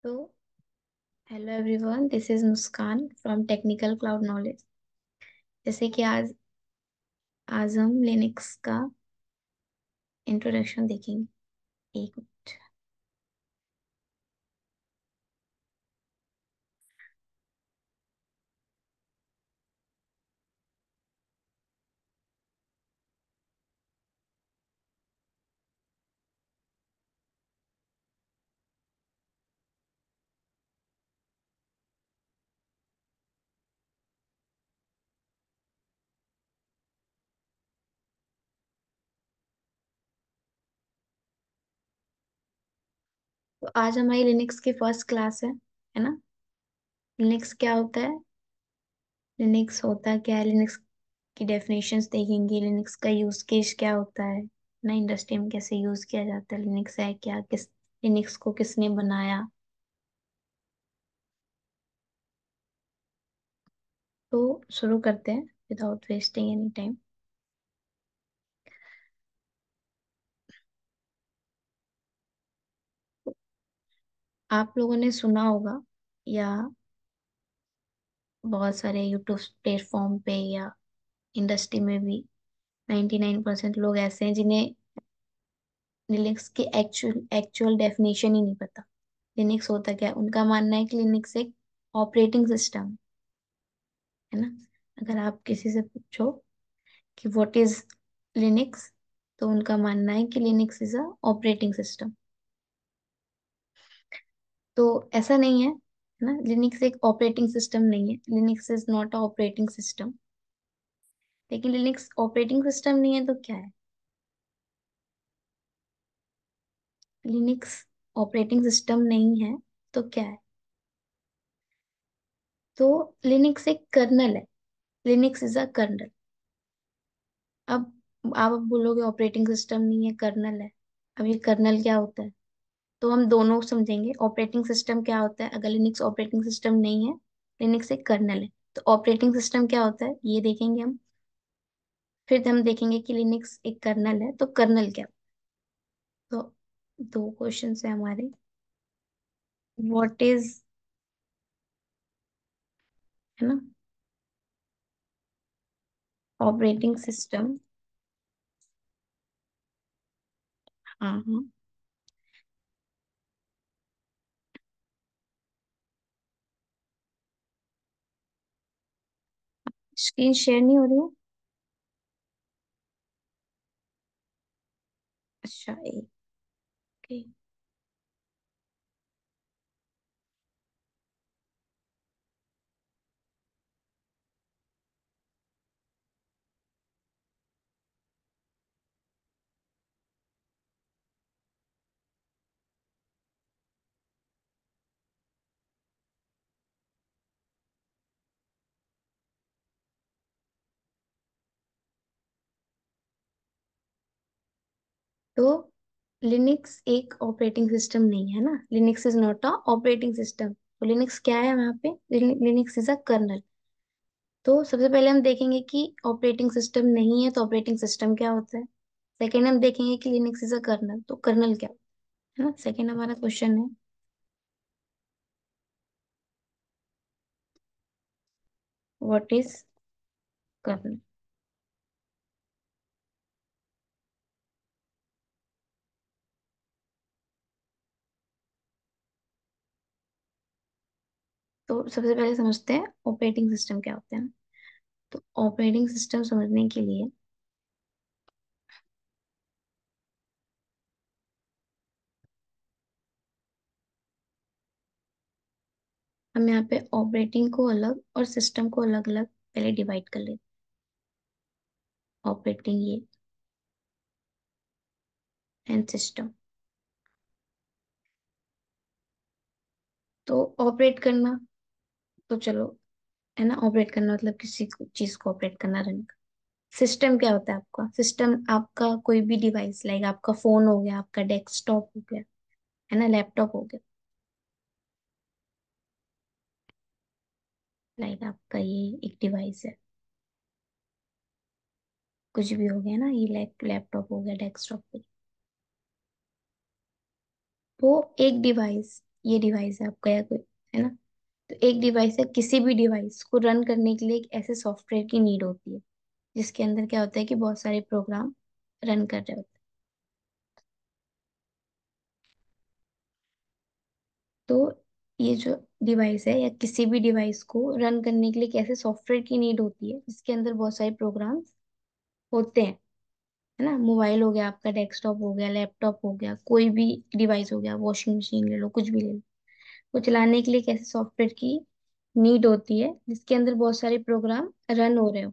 तो hello everyone, this is Muskan from technical cloud knowledge. जैसे कि आज हम लिनक्स का इंट्रोडक्शन देखेंगे। एक मिनट। तो आज हमारी लिनक्स की फर्स्ट क्लास है ना। लिनक्स क्या होता है? लिनक्स होता क्या है? लिनक्स की डेफिनेशंस देखेंगे। लिनक्स का यूज केस क्या होता है ना, इंडस्ट्री में कैसे यूज किया जाता है, लिनक्स है क्या, किस लिनक्स को किसने बनाया। तो शुरू करते हैं विदाउट वेस्टिंग एनी टाइम। आप लोगों ने सुना होगा या बहुत सारे यूट्यूब प्लेटफॉर्म पे या इंडस्ट्री में भी 99% लोग ऐसे हैं जिन्हें लिनक्स की एक्चुअल एक्चुअल डेफिनेशन ही नहीं पता। लिनक्स होता क्या है? उनका मानना है कि लिनक्स एक ऑपरेटिंग सिस्टम है ना। अगर आप किसी से पूछो कि व्हाट इज लिनक्स, तो उनका मानना है कि Linux is a operating system. तो ऐसा नहीं है ना। लिनक्स एक ऑपरेटिंग सिस्टम नहीं है। Linux is not a operating system. लेकिन लिनक्स ऑपरेटिंग सिस्टम नहीं है तो क्या है? लिनक्स ऑपरेटिंग सिस्टम नहीं है तो क्या है? तो लिनक्स एक कर्नल है। Linux is a kernel. अब आप बोलोगे ऑपरेटिंग सिस्टम नहीं है, कर्नल है। अब ये कर्नल क्या होता है? तो हम दोनों समझेंगे। ऑपरेटिंग सिस्टम क्या होता है अगर लिनक्स ऑपरेटिंग सिस्टम नहीं है? लिनक्स एक कर्नल है। तो ऑपरेटिंग सिस्टम क्या होता है ये देखेंगे हम। फिर हम देखेंगे कि लिनक्स एक कर्नल है तो कर्नल क्या। तो दो क्वेश्चन है हमारे। व्हाट इज, है ना, ऑपरेटिंग सिस्टम। हाँ हाँ। स्क्रीन शेयर नहीं हो रही है? अच्छा, एक। ओके। तो लिनक्स एक ऑपरेटिंग सिस्टम नहीं है ना। Linux is not a operating system. तो लिनक्स क्या है वहां पे? Linux is a kernel. तो सबसे पहले हम देखेंगे कि ऑपरेटिंग सिस्टम नहीं है तो ऑपरेटिंग सिस्टम क्या होता है। सेकेंड हम देखेंगे कि लिनक्स इज अ कर्नल, तो कर्नल क्या होता है ना। सेकेंड हमारा क्वेश्चन है व्हाट इज कर्नल। तो सबसे पहले समझते हैं ऑपरेटिंग सिस्टम क्या होता है ना। तो ऑपरेटिंग सिस्टम समझने के लिए हम यहाँ पे ऑपरेटिंग को अलग और सिस्टम को अलग अलग पहले डिवाइड कर लेते हैं। ऑपरेटिंग ये एंड सिस्टम। तो ऑपरेट करना, तो चलो, है ना, ऑपरेट करना मतलब किसी चीज को ऑपरेट करना, रन। सिस्टम क्या होता है आपका? सिस्टम आपका कोई भी डिवाइस, लाइक आपका फोन हो गया, आपका डेस्कटॉप हो गया, है ना, लैपटॉप हो गया, लाइक आपका ये एक डिवाइस है। कुछ भी हो गया ना, ये लैपटॉप हो गया, डेस्कटॉप हो गया। वो एक डिवाइस ये डिवाइस है आपका या कोई, है ना। तो एक डिवाइस है, किसी भी डिवाइस को रन करने के लिए एक ऐसे सॉफ्टवेयर की नीड होती है जिसके अंदर क्या होता है कि बहुत सारे प्रोग्राम रन कर रहे होते हैं। तो ये जो डिवाइस है या किसी भी डिवाइस को रन करने के लिए एक ऐसे सॉफ्टवेयर की नीड होती है जिसके अंदर बहुत सारे प्रोग्राम्स होते हैं, है ना। मोबाइल हो गया आपका, डेस्कटॉप हो गया, लैपटॉप हो गया, कोई भी डिवाइस हो गया, वॉशिंग मशीन ले लो, कुछ भी ले लो। वो चलाने के लिए एक ऐसे सॉफ्टवेयर की नीड होती है जिसके अंदर बहुत सारे प्रोग्राम रन हो रहे हो।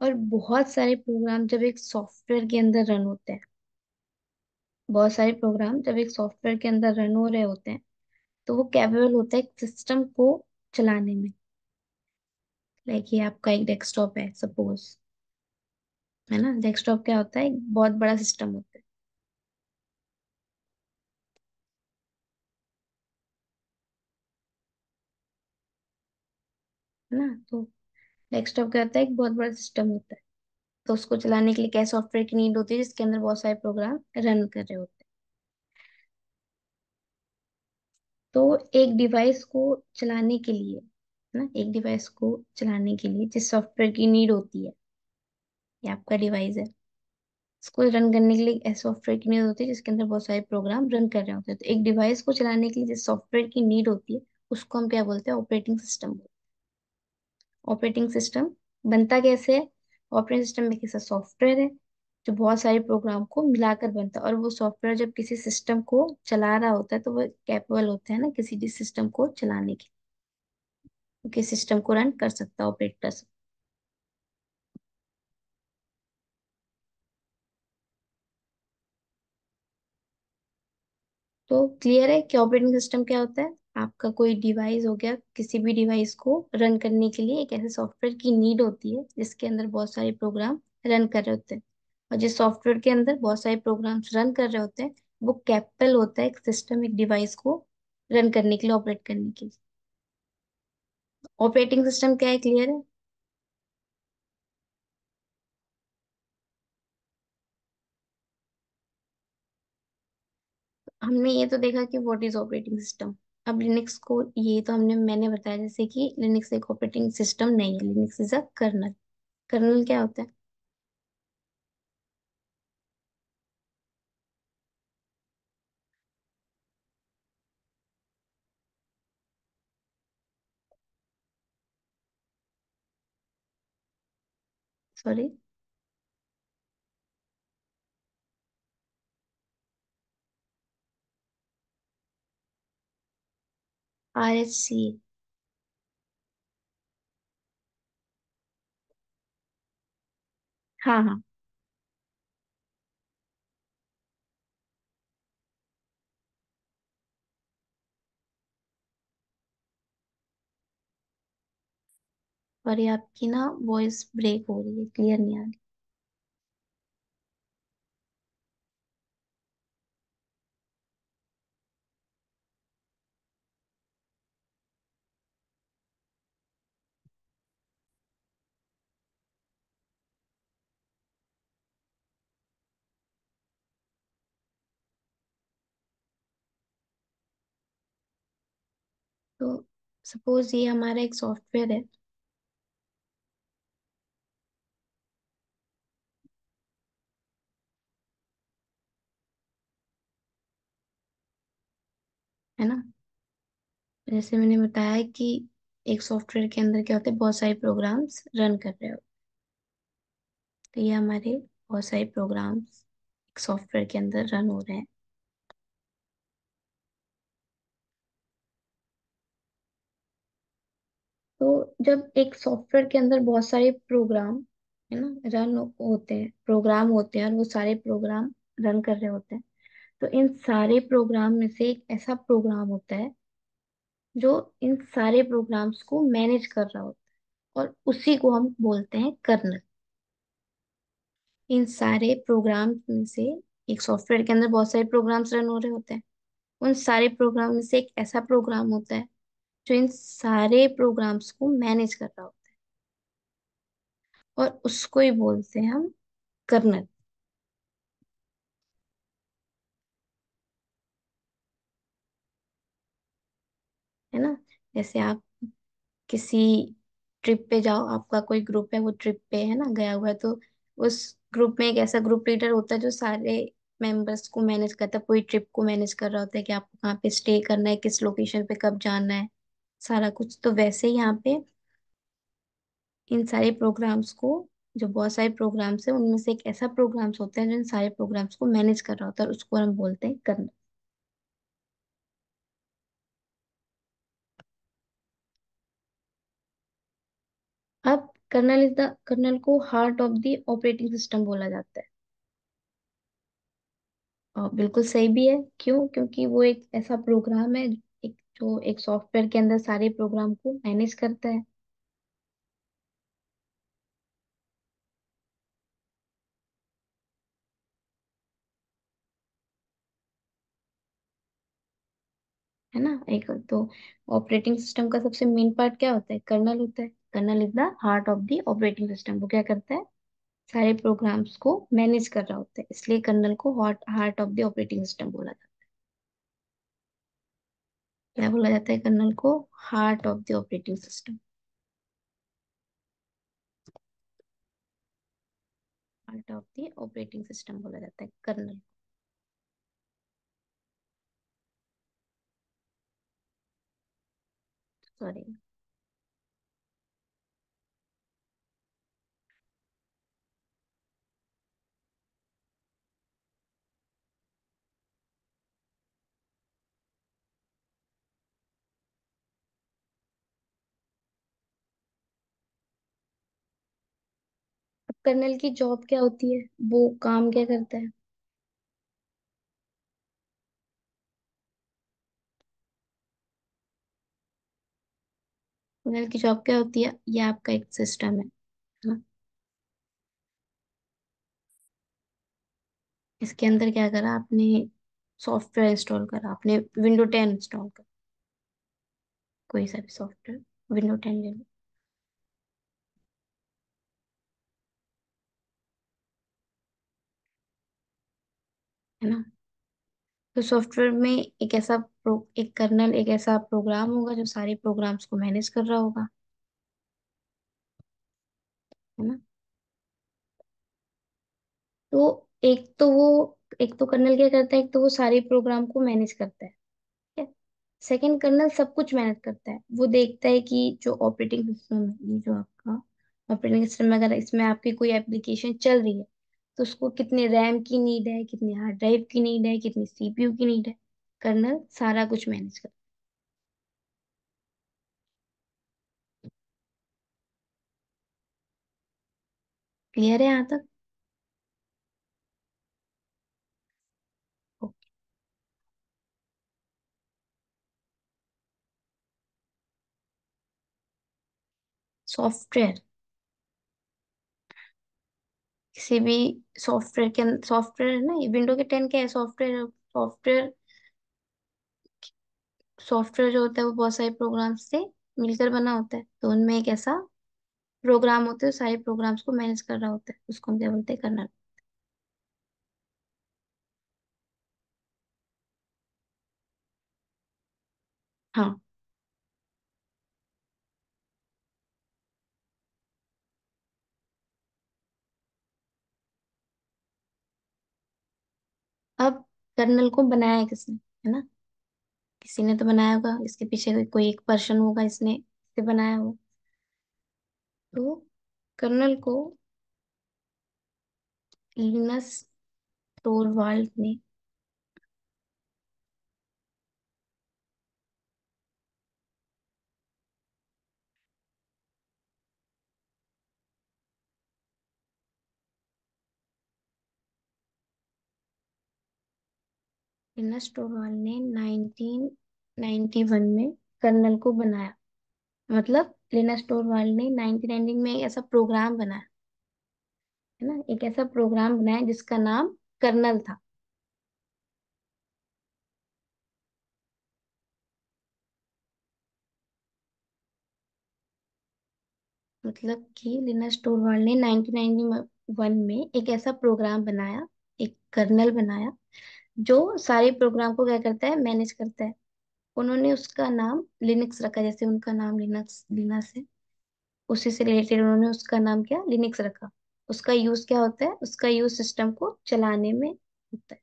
और बहुत सारे प्रोग्राम जब एक सॉफ्टवेयर के अंदर रन होते हैं, बहुत सारे प्रोग्राम जब एक सॉफ्टवेयर के अंदर रन हो रहे होते हैं, तो वो कैपेबल होता है एक सिस्टम को चलाने में। लाइक ये आपका एक डेस्कटॉप है सपोज, है ना। डेस्कटॉप क्या होता है, एक बहुत बड़ा सिस्टम होता है ना। तो डेस्कटॉप क्या होता है, एक बहुत बड़ा सिस्टम होता है। तो उसको चलाने के लिए क्या सॉफ्टवेयर की नीड होती है जिसके अंदर बहुत सारे प्रोग्राम रन कर रहे होते हैं। तो एक डिवाइस को चलाने के लिए, है ना, एक डिवाइस को चलाने के लिए जिस सॉफ्टवेयर की नीड होती है, ये आपका डिवाइस है, इसको रन करने के लिए एक ऐसे सॉफ्टवेयर की नीड होती है जिसके अंदर बहुत सारे प्रोग्राम रन कर रहे होते हैं। तो एक डिवाइस को चलाने के लिए जिस सॉफ्टवेयर की नीड होती है उसको हम क्या बोलते हैं, ऑपरेटिंग सिस्टम। ऑपरेटिंग सिस्टम बनता कैसे है, ऑपरेटिंग सिस्टम में कैसा सॉफ्टवेयर है जो बहुत सारे प्रोग्राम को मिलाकर बनता है। और वो सॉफ्टवेयर जब किसी सिस्टम को चला रहा होता है तो वो कैपेबल होता है ना किसी भी सिस्टम को चलाने के, किसी सिस्टम को रन कर सकता है, ऑपरेट कर सकता है। तो क्लियर है कि ऑपरेटिंग सिस्टम क्या होता है। आपका कोई डिवाइस हो गया, किसी भी डिवाइस को रन करने के लिए एक ऐसे सॉफ्टवेयर की नीड होती है जिसके अंदर बहुत सारे प्रोग्राम रन कर रहे होते हैं। और जिस सॉफ्टवेयर के अंदर बहुत सारे प्रोग्राम्स रन कर रहे होते हैं वो कैपिटल होता है एक सिस्टम, एक डिवाइस को रन करने के लिए, ऑपरेट करने के लिए। ऑपरेटिंग सिस्टम क्या है, क्लियर है। हमने ये तो देखा कि व्हाट इज ऑपरेटिंग सिस्टम। अब लिनक्स को, ये तो मैंने बताया जैसे कि लिनक्स एक ऑपरेटिंग सिस्टम नहीं है, Linux is a kernel. Kernel क्या होता है। सॉरी। RHC। हाँ हाँ। और ये आपकी ना वॉइस ब्रेक हो रही है, क्लियर नहीं आ रही। तो सपोज ये हमारा एक सॉफ्टवेयर है ना। जैसे मैंने बताया कि एक सॉफ्टवेयर के अंदर क्या होते हैं, बहुत सारे प्रोग्राम्स रन कर रहे हो। तो ये हमारे बहुत सारे प्रोग्राम्स एक सॉफ्टवेयर के अंदर रन हो रहे हैं। तो जब एक सॉफ्टवेयर के अंदर बहुत सारे प्रोग्राम, है ना, रन होते हैं, प्रोग्राम होते हैं, और वो सारे प्रोग्राम रन कर रहे होते हैं, तो इन सारे प्रोग्राम में से एक ऐसा प्रोग्राम होता है जो इन सारे प्रोग्राम्स को मैनेज कर रहा होता है, और उसी को हम बोलते हैं कर्नल। इन सारे प्रोग्राम में से, एक सॉफ्टवेयर के अंदर बहुत सारे प्रोग्राम्स रन हो रहे होते हैं, उन सारे प्रोग्राम में से एक ऐसा प्रोग्राम होता है जो इन सारे प्रोग्राम्स को मैनेज कर रहा होता है, और उसको ही बोलते हैं हम कर्नल। जैसे आप किसी ट्रिप पे जाओ, आपका कोई ग्रुप है वो ट्रिप पे है ना गया हुआ है, तो उस ग्रुप में एक ऐसा ग्रुप लीडर होता है जो सारे मेंबर्स को मैनेज करता है, पूरी ट्रिप को मैनेज कर रहा होता है कि आपको कहाँ पे स्टे करना है, किस लोकेशन पे कब जाना है, सारा कुछ। तो वैसे ही यहाँ पे इन सारे प्रोग्राम्स को, जो बहुत सारे प्रोग्राम्स है उनमें से एक ऐसा प्रोग्राम्स होता है जो इन सारे प्रोग्राम्स को मैनेज कर रहा होता है, और उसको हम बोलते हैं कर्नल। अब कर्नल को heart of the operating system बोला जाता है। और बिल्कुल सही भी है। क्यों? क्योंकि वो एक ऐसा प्रोग्राम है, एक जो एक सॉफ्टवेयर के अंदर सारे प्रोग्राम को मैनेज करता है ना। एक तो ऑपरेटिंग सिस्टम का सबसे मेन पार्ट क्या होता है? कर्नल होता है। Kernel is the heart of the operating system. वो क्या करता है? सारे प्रोग्राम्स को मैनेज कर रहा होता है, इसलिए कर्नल को heart heart of the operating system बोला जाता है। क्या बोला जाता है कर्नल को? Heart of the operating system. Heart of the operating system बोला जाता है कर्नल। सॉरी। अब कर्नल की जॉब क्या होती है, वो काम क्या करता है? कर्नल की जॉब क्या होती है? ये आपका एक सिस्टम है ना। इसके अंदर क्या करा आपने? सॉफ्टवेयर इंस्टॉल करा आपने, विंडो 10 इंस्टॉल कर, कोई सा भी सॉफ्टवेयर, विंडो 10 ले लो, है ना। तो सॉफ्टवेयर में एक कर्नल, एक ऐसा प्रोग्राम होगा जो सारे प्रोग्राम्स को मैनेज कर रहा होगा, है ना। तो एक तो कर्नल क्या करता है, एक तो वो सारे प्रोग्राम को मैनेज करता है, ठीक है। सेकंड कर्नल सब कुछ मैनेज करता है, वो देखता है कि जो ऑपरेटिंग सिस्टम है, ये जो आपका ऑपरेटिंग सिस्टम में अगर इसमें आपकी कोई एप्लीकेशन चल रही है, तो उसको कितने रैम की नीड है, कितनी हार्ड ड्राइव की नीड है, कितनी सीपीयू की नीड है। कर्नल सारा कुछ मैनेज करता है। क्लियर है यहाँ तक? सॉफ्टवेयर, किसी भी सॉफ्टवेयर के अंदर, सॉफ्टवेयर है ना, ये विंडो के 10 क्या है? सॉफ्टवेयर। सॉफ्टवेयर सॉफ्टवेयर जो होता है वो बहुत सारे प्रोग्राम्स से मिलकर बना होता है, तो उनमें एक ऐसा प्रोग्राम होता है जो सारे प्रोग्राम्स को मैनेज कर रहा होता है, उसको हम क्या बोलते हैं? कर्नल। हाँ। अब कर्नल को बनाया है किसने, है ना? किसी ने तो बनाया होगा, इसके पीछे कोई एक पर्सन होगा, इसने इसे बनाया होगा। तो कर्नल को लिनस टोरवाल्ड ने, लिनस टोरवाल्ड ने 1991 में कर्नल को बनाया। मतलब लिनस टोरवाल्ड ने 1990 में एक ऐसा प्रोग्राम बनाया, है ना, एक ऐसा प्रोग्राम बनाया जिसका नाम कर्नल था। मतलब कि लिनस टोरवाल्ड ने 1991 में एक ऐसा प्रोग्राम बनाया, एक कर्नल बनाया, जो सारे प्रोग्राम को क्या करता है? मैनेज करता है। उन्होंने उसका नाम लिनक्स रखा, जैसे उनका नाम लिनक्स लिनक्स है, उसी से रिलेटेड उन्होंने उसका नाम क्या लिनक्स रखा। उसका यूज क्या होता है, उसका यूज सिस्टम को चलाने में होता है।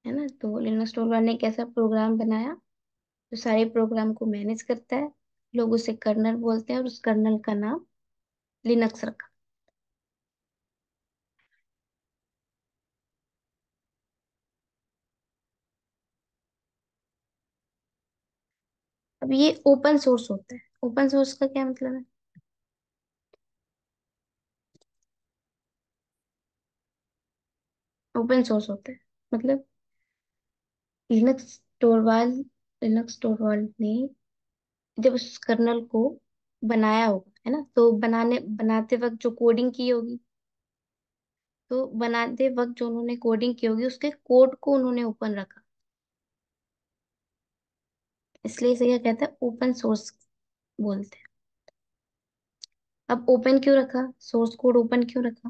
है ना, तो लिनक्स टोरवाल ने एक ऐसा प्रोग्राम बनाया जो सारे प्रोग्राम को मैनेज करता है। लोग उसे कर्नल बोलते हैं और उस कर्नल का नाम लिनक्स रखा। अब ये ओपन सोर्स होता है। ओपन सोर्स का क्या मतलब है? ओपन सोर्स होता है मतलब लिनक्स टोरवाल लिनक्स टोरवाल ने जब उस कर्नल को बनाया होगा, है ना, तो बनाते वक्त जो कोडिंग की होगी, तो बनाते वक्त जो उन्होंने कोडिंग की होगी उसके कोड को उन्होंने ओपन रखा। इसलिए इसे क्या कहते हैं, ओपन सोर्स बोलते हैं। अब ओपन क्यों रखा, सोर्स कोड ओपन क्यों रखा?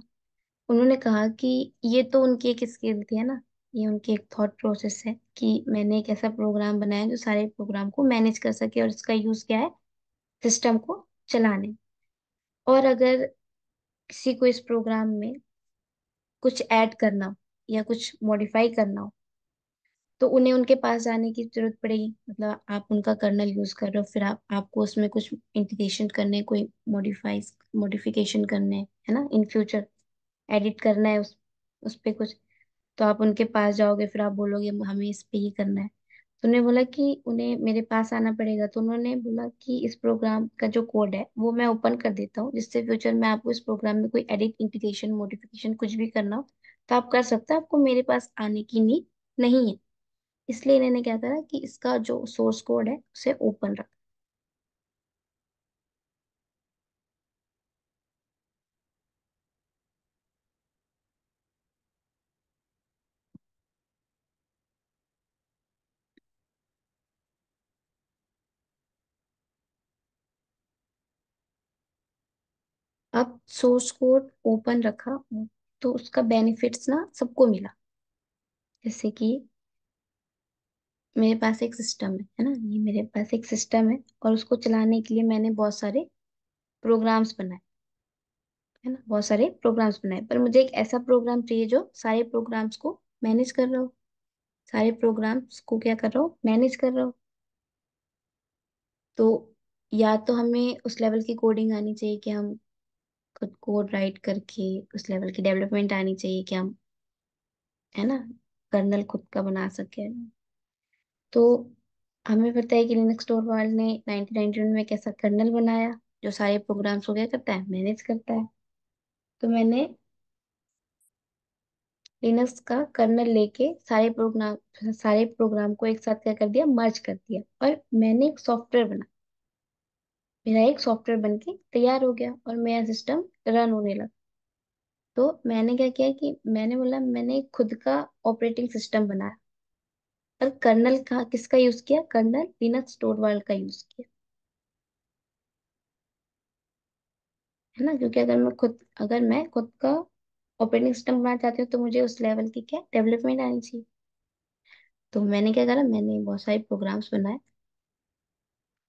उन्होंने कहा कि ये तो उनकी एक स्किल थी, है ना, ये उनकी एक थॉट प्रोसेस है कि मैंने एक ऐसा प्रोग्राम बनाया जो सारे प्रोग्राम को मैनेज कर सके, और इसका यूज क्या है, सिस्टम को चलाने। और अगर किसी को इस प्रोग्राम में कुछ ऐड करना हो या कुछ मॉडिफाई करना हो, तो उन्हें उनके पास जाने की जरूरत पड़ेगी। मतलब आप उनका कर्नल यूज कर रहे हो, फिर आपको उसमें कुछ इंटीग्रेशन करने, कोई मॉडिफिकेशन करने, है ना, इन फ्यूचर एडिट करना है उस पे कुछ, तो आप उनके पास जाओगे, फिर आप बोलोगे हमें इस पे ही करना है। तो उन्होंने बोला कि उन्हें मेरे पास आना पड़ेगा, तो उन्होंने बोला कि इस प्रोग्राम का जो कोड है वो मैं ओपन कर देता हूँ, जिससे फ्यूचर में आपको इस प्रोग्राम में कोई एडिट इंटीग्रेशन मॉडिफिकेशन कुछ भी करना हो तो आप कर सकते हो, आपको मेरे पास आने की नीड नहीं है। इसलिए इन्होंने क्या करा कि इसका जो सोर्स कोड है उसे ओपन रखा। अब सोर्स कोड ओपन रखा तो उसका बेनिफिट्स ना सबको मिला। जैसे कि मेरे पास एक सिस्टम है ना, ये मेरे पास एक सिस्टम है, और उसको चलाने के लिए मैंने बहुत सारे प्रोग्राम्स बनाए, है ना, बहुत सारे प्रोग्राम्स बनाए, पर मुझे एक ऐसा प्रोग्राम चाहिए जो सारे प्रोग्राम्स को मैनेज कर रहा हो। सारे प्रोग्राम्स को क्या कर रहा हो, मैनेज कर रहा हो। तो या तो हमें उस लेवल की कोडिंग आनी चाहिए कि हम खुद कोड राइट करके, उस लेवल की डेवलपमेंट आनी चाहिए कि हम, है ना, कर्नल खुद का बना सके। तो हमें पता है कि लिनक्स टोरवाल्ड ने 1991 में एक ऐसा कर्नल बनाया जो सारे प्रोग्राम्स को क्या करता है, मैनेज करता है। तो मैंने लिनक्स का कर्नल लेके सारे प्रोग्राम को एक साथ क्या कर दिया, मर्ज कर दिया, और मैंने एक सॉफ्टवेयर बना, मेरा एक सॉफ्टवेयर बन के तैयार हो गया और मेरा सिस्टम रन होने लगा। तो मैंने क्या किया कि मैंने बोला मैंने खुद का ऑपरेटिंग सिस्टम बनाया, और कर्नल का किसका यूज किया, कर्नल लिनक्स टोरवाल्ड का यूज किया, है ना, क्योंकि अगर मैं खुद का ऑपरेटिंग सिस्टम बनाना चाहती हूँ तो मुझे उस लेवल की क्या डेवलपमेंट आनी चाहिए। तो मैंने क्या करा, मैंने बहुत सारे प्रोग्राम्स बनाए।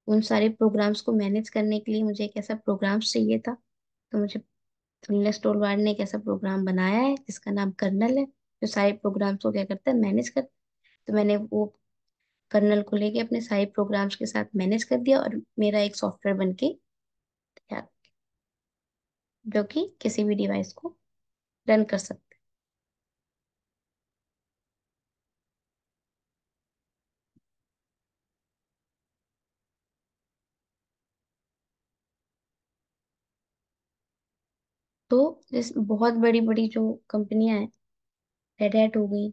उन सारे प्रोग्राम्स को मैनेज करने के लिए मुझे एक ऐसा प्रोग्राम चाहिए था। तो मुझे लिनक्स टोरवाल्ड ने एक ऐसा प्रोग्राम बनाया है जिसका नाम कर्नल है, जो सारे प्रोग्राम्स को क्या करता है, मैनेज करता है। तो मैंने वो कर्नल को लेके अपने सारे प्रोग्राम्स के साथ मैनेज कर दिया, और मेरा एक सॉफ्टवेयर बन के तैयार, जो कि किसी भी डिवाइस को रन कर सकता है। तो जिस बहुत बड़ी बड़ी जो कंपनियां हैं, रेड हैट हो गई,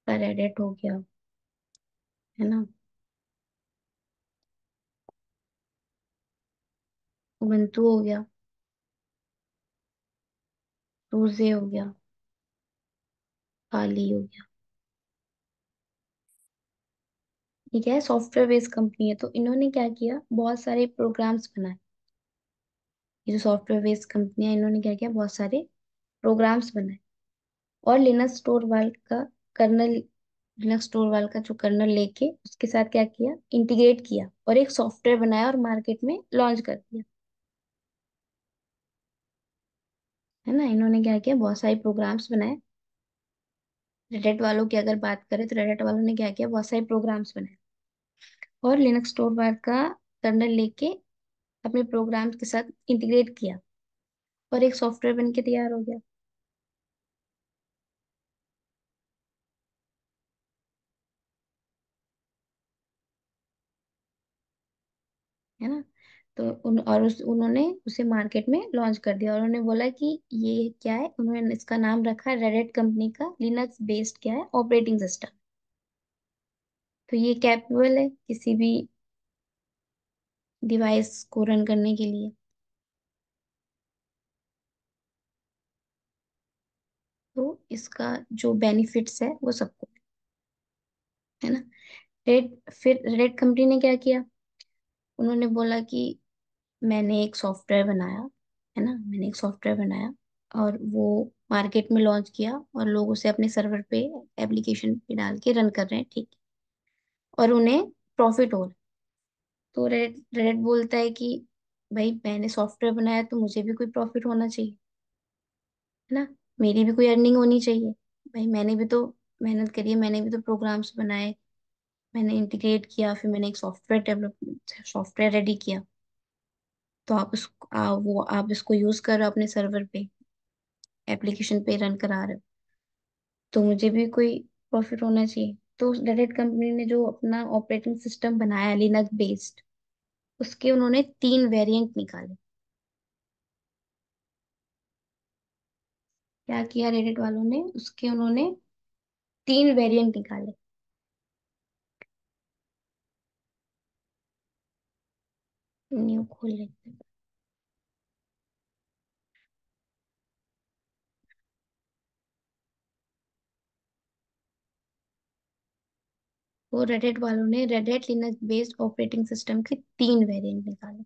रेड हैट हो गया, है ना, उबंटू हो गया, सूजे हो गया, खाली हो गया। ये क्या है, सॉफ्टवेयर बेस्ड कंपनी है, तो इन्होंने क्या किया, बहुत सारे प्रोग्राम्स बनाए। ये जो सॉफ्टवेयर बेस्ड कंपनी है, इन्होंने क्या किया, बहुत सारे प्रोग्राम्स बनाए। और लिनक्स स्टोरवाल का कर्नल, लिनक्स स्टोरवाल का जो कर्नल लेके उसके साथ क्या किया, इंटीग्रेट किया और एक सॉफ्टवेयर बनाया और मार्केट में लॉन्च कर दिया। है ना, इन्होंने क्या किया, बहुत सारे प्रोग्राम्स बनाए। रेडेट वालों की अगर बात करें तो रेडेट वालों ने क्या किया, बहुत सारे प्रोग्राम्स बनाए और लिनक्स स्टोरवाल का कर्नल लेके अपने प्रोग्राम्स के साथ इंटीग्रेट किया और एक सॉफ्टवेयर बन के तैयार हो गया। है ना, तो उन्होंने उसे मार्केट में लॉन्च कर दिया और उन्होंने बोला कि ये क्या है, उन्होंने इसका नाम रखा रेडिट कंपनी का लिनक्स बेस्ड क्या है, ऑपरेटिंग सिस्टम। तो ये कैपेबल है किसी भी डिवाइस को रन करने के लिए। तो इसका जो बेनिफिट्स है वो सबको है ना। फिर रेड कंपनी ने क्या किया, उन्होंने बोला कि मैंने एक सॉफ्टवेयर बनाया, है ना, मैंने एक सॉफ्टवेयर बनाया और वो मार्केट में लॉन्च किया और लोग उसे अपने सर्वर पे, एप्लीकेशन पे डाल के रन कर रहे हैं, ठीक, और उन्हें प्रॉफिट हो रहा है। तो रेड रेड बोलता है कि भाई मैंने सॉफ्टवेयर बनाया तो मुझे भी कोई प्रॉफिट होना चाहिए, है ना, मेरी भी कोई अर्निंग होनी चाहिए। भाई मैंने भी तो मेहनत करी है, मैंने भी तो प्रोग्राम्स बनाए, मैंने इंटीग्रेट किया, फिर मैंने एक सॉफ्टवेयर रेडी किया, तो आप इसको यूज करो अपने सर्वर पे, एप्लीकेशन पे रन करा रहे हो, तो मुझे भी कोई प्रॉफिट होना चाहिए। तो रेडिट कंपनी ने जो अपना ऑपरेटिंग सिस्टम बनाया लिनक्स बेस्ड, उसके उन्होंने 3 वेरिएंट निकाले। क्या किया रेडिट वालों ने, उसके उन्होंने 3 वेरिएंट निकाले। न्यू खोल लेते हैं। वो रेडिट वालों ने Reddit Linux based operating system के 3 वेरिएंट निकाले।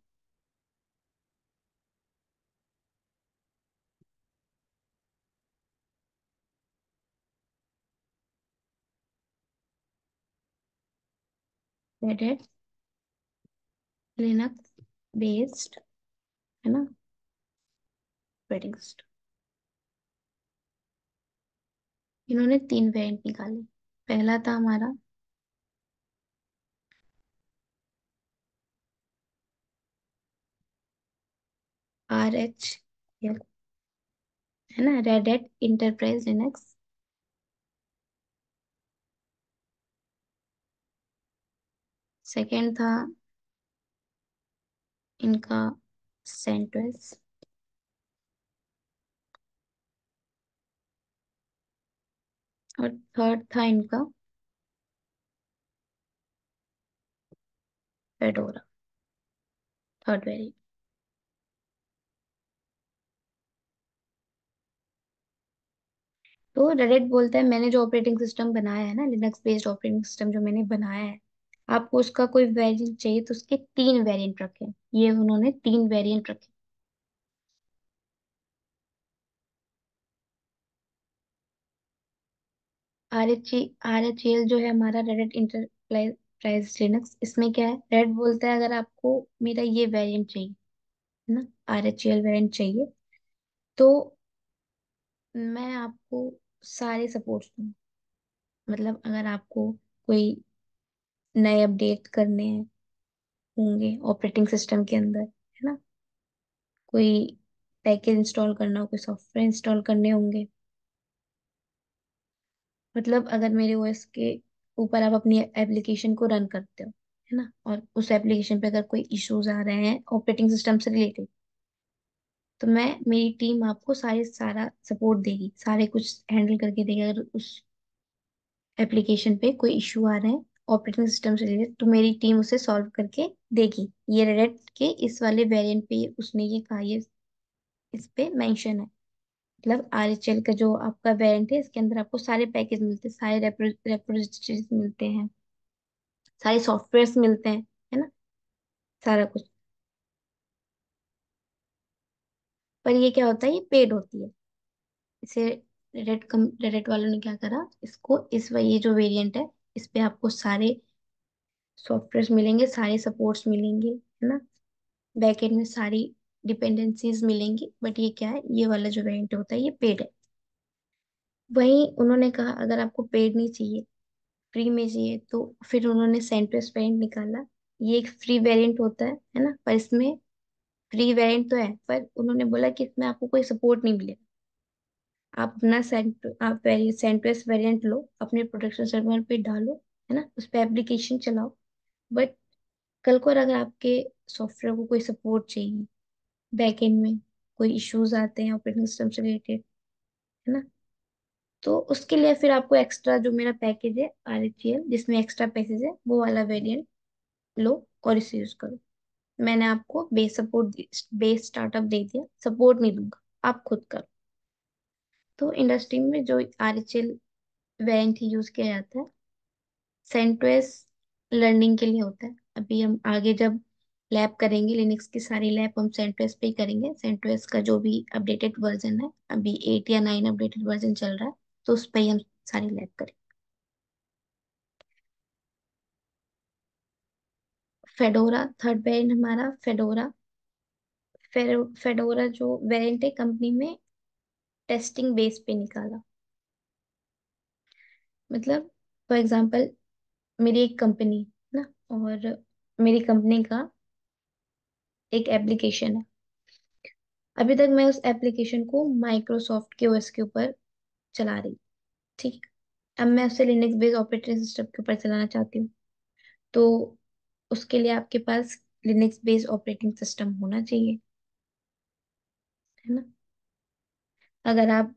रेडिट लिनक्स बेस्ड, है ना, ऑपरेटिंग सिस्टम, इन्होंने 3 वेरिएंट निकाले। पहला था हमारा RH, है ना, Red Hat Enterprise Linux. Second था इनका सेंटोस। और थर्ड था इनका फेडोरा, थर्ड वेरिएंट। तो रेडिट बोलता है मैंने जो ऑपरेटिंग सिस्टम बनाया है ना, लिनक्स बेस्ड ऑपरेटिंग सिस्टम जो मैंने बनाया है, आपको उसका कोई वेरिएंट चाहिए तो उसके 3 वेरिएंट रखे। ये उन्होंने 3 वेरिएंट रखे। RHEL जो है हमारा रेडिट इंटरप्राइज लिनक्स, इसमें क्या है, रेड बोलता है अगर आपको मेरा ये वेरिएंट चाहिए, है ना, RHEL वेरिएंट चाहिए, तो मैं आपको सारे सपोर्ट्स दूंगा। मतलब अगर आपको कोई नए अपडेट करने हैं होंगे ऑपरेटिंग सिस्टम के अंदर, है ना, कोई पैकेज इंस्टॉल करना हो, कोई सॉफ्टवेयर इंस्टॉल करने होंगे, मतलब अगर मेरे ओएस के ऊपर आप अपनी एप्लीकेशन को रन करते हो, है ना, और उस एप्लीकेशन पे अगर कोई इश्यूज आ रहे हैं ऑपरेटिंग सिस्टम से रिलेटेड, तो मेरी टीम आपको सारा सपोर्ट देगी, सारे कुछ हैंडल करके देगी। अगर उस एप्लीकेशन पे कोई इशू आ रहे हैं ऑपरेटिंग सिस्टम से रिलेटेड, तो मेरी टीम उसे सॉल्व करके देगी। ये रेडिट के इस वाले वेरिएंट पे उसने ये कहा, ये इस पे मेंशन है, मतलब RHL का जो आपका वेरिएंट है, इसके अंदर आपको सारे पैकेज मिलते हैं, सारे रेपोजिटरीज मिलते हैं, सारे सॉफ्टवेयर्स मिलते हैं, है ना, सारा कुछ। पर ये क्या होता है, ये पेड होती है। इसे रेडेट वालों ने क्या करा, इसको इस ये जो वेरिएंट है, इस पे आपको सारे सॉफ्टवेयर मिलेंगे, सारे सपोर्ट्स मिलेंगे, है ना, बैकएंड में सारी डिपेंडेंसीज मिलेंगी। बट ये क्या है, ये वाला जो वेरिएंट होता है ये पेड है। वहीं उन्होंने कहा अगर आपको पेड नहीं चाहिए, फ्री में चाहिए, तो फिर उन्होंने सेंटोस वेरिएंट निकाला। ये एक फ्री वेरिएंट होता है ना, पर इसमें फ्री वेरिएंट तो है, पर उन्होंने बोला कि इसमें आपको कोई सपोर्ट नहीं मिलेगा। आप अपना सेंटोस वेरिएंट लो, अपने प्रोडक्शन सर्वर पे डालो, है ना, उस पर एप्लीकेशन चलाओ। बट कल को अगर आपके सॉफ्टवेयर को कोई सपोर्ट चाहिए, बैकएंड में कोई इश्यूज आते हैं ऑपरेटिंग सिस्टम से रिलेटेड, है ना, तो उसके लिए फिर आपको एक्स्ट्रा जो मेरा पैकेज है RHEL, जिसमें एक्स्ट्रा पैकेज है, वो वाला वेरिएंट लो और इसे यूज करो। मैंने आपको बेस स्टार्टअप दे दिया, सपोर्ट नहीं दूंगा, आप खुद करो। तो इंडस्ट्री में जो RHEL वेरिएंट ही यूज किया जाता है, सेंटोस लर्निंग के लिए होता है। अभी हम आगे जब लैब करेंगे, लिनक्स की सारी लैब हम सेंटोस पे ही करेंगे। सेंटोस का जो भी अपडेटेड वर्जन है, अभी 8 या 9 अपडेटेड वर्जन चल रहा है, तो उस पे ही हम सारी लैब करेंगे। फेडोरा थर्ड वेरिएंट हमारा, फेडोरा। फेडोरा जो वेरिएंट है, कंपनी में टेस्टिंग बेस पे निकाला। मतलब फॉर एग्जांपल, मेरी एक कंपनी है ना, और मेरी कंपनी का एक एप्लीकेशन है। अभी तक मैं उस एप्लीकेशन को माइक्रोसॉफ्ट के ओएस के ऊपर चला रही, ठीक। अब मैं उसे लिनक्स बेस्ड ऑपरेटिंग सिस्टम के ऊपर चलाना चाहती हूँ, तो उसके लिए आपके पास लिनक्स बेस्ड ऑपरेटिंग सिस्टम होना चाहिए, है ना। अगर आप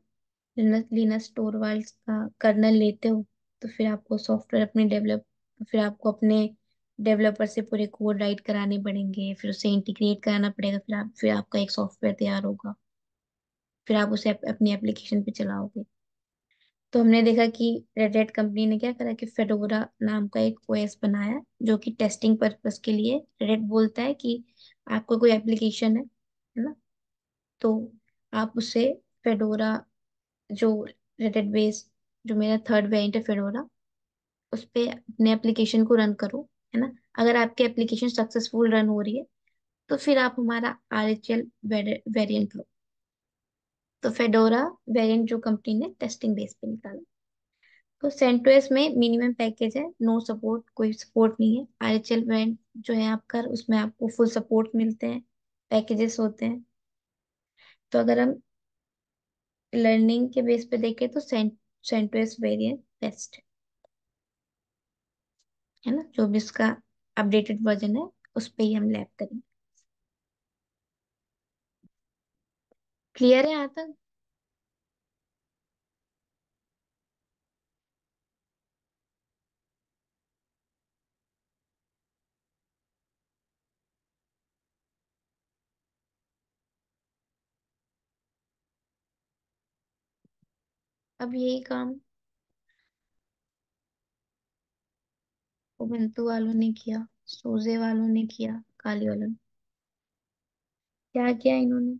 लिनक्स टोरवाल्ड्स का कर्नल लेते हो, तो फिर आपको सॉफ्टवेयर अपने डेवलप फिर आपको अपने डेवलपर से पूरे कोड राइट कराने पड़ेंगे, फिर उसे इंटीग्रेट कराना पड़ेगा, फिर आपका एक सॉफ्टवेयर तैयार होगा, फिर आप उसे अपनी एप्लीकेशन पे चलाओगे। तो हमने देखा कि रेड हैट कंपनी ने क्या करा कि फेडोरा नाम का एक ओएस बनाया, जो कि टेस्टिंग पर्पस के लिए। रेड हैट बोलता है कि आपको कोई एप्लीकेशन है ना, तो आप उसे फेडोरा, जो रेड हैट बेस, जो मेरा थर्ड वेरिएंट है फेडोरा, उस पे अपने एप्लीकेशन को रन करो, है ना। अगर आपकी एप्लीकेशन सक्सेसफुल रन हो रही है, तो फिर आप हमारा RHEL वेरिएंट लो। तो फेडोरा वेरिएंट जो कंपनी ने टेस्टिंग बेस पे निकाला। तो सेंटोस में मिनिमम पैकेज है, नो सपोर्ट, कोई सपोर्ट नहीं है। RHEL वेरिएंट जो है आपका, उसमें आपको फुल सपोर्ट मिलते हैं, पैकेजेस होते हैं। तो अगर हम लर्निंग के बेस पे देखें, तो सेंटोस वेरिएंट बेस्ट है ना, जो भी उसका अपडेटेड वर्जन है, उस पे ही हम लैब करेंगे। क्लियर है यहाँ तक? अब यही काम उबंटू वालों ने किया, सोजे वालों ने किया, काली वालों ने। क्या किया इन्होंने,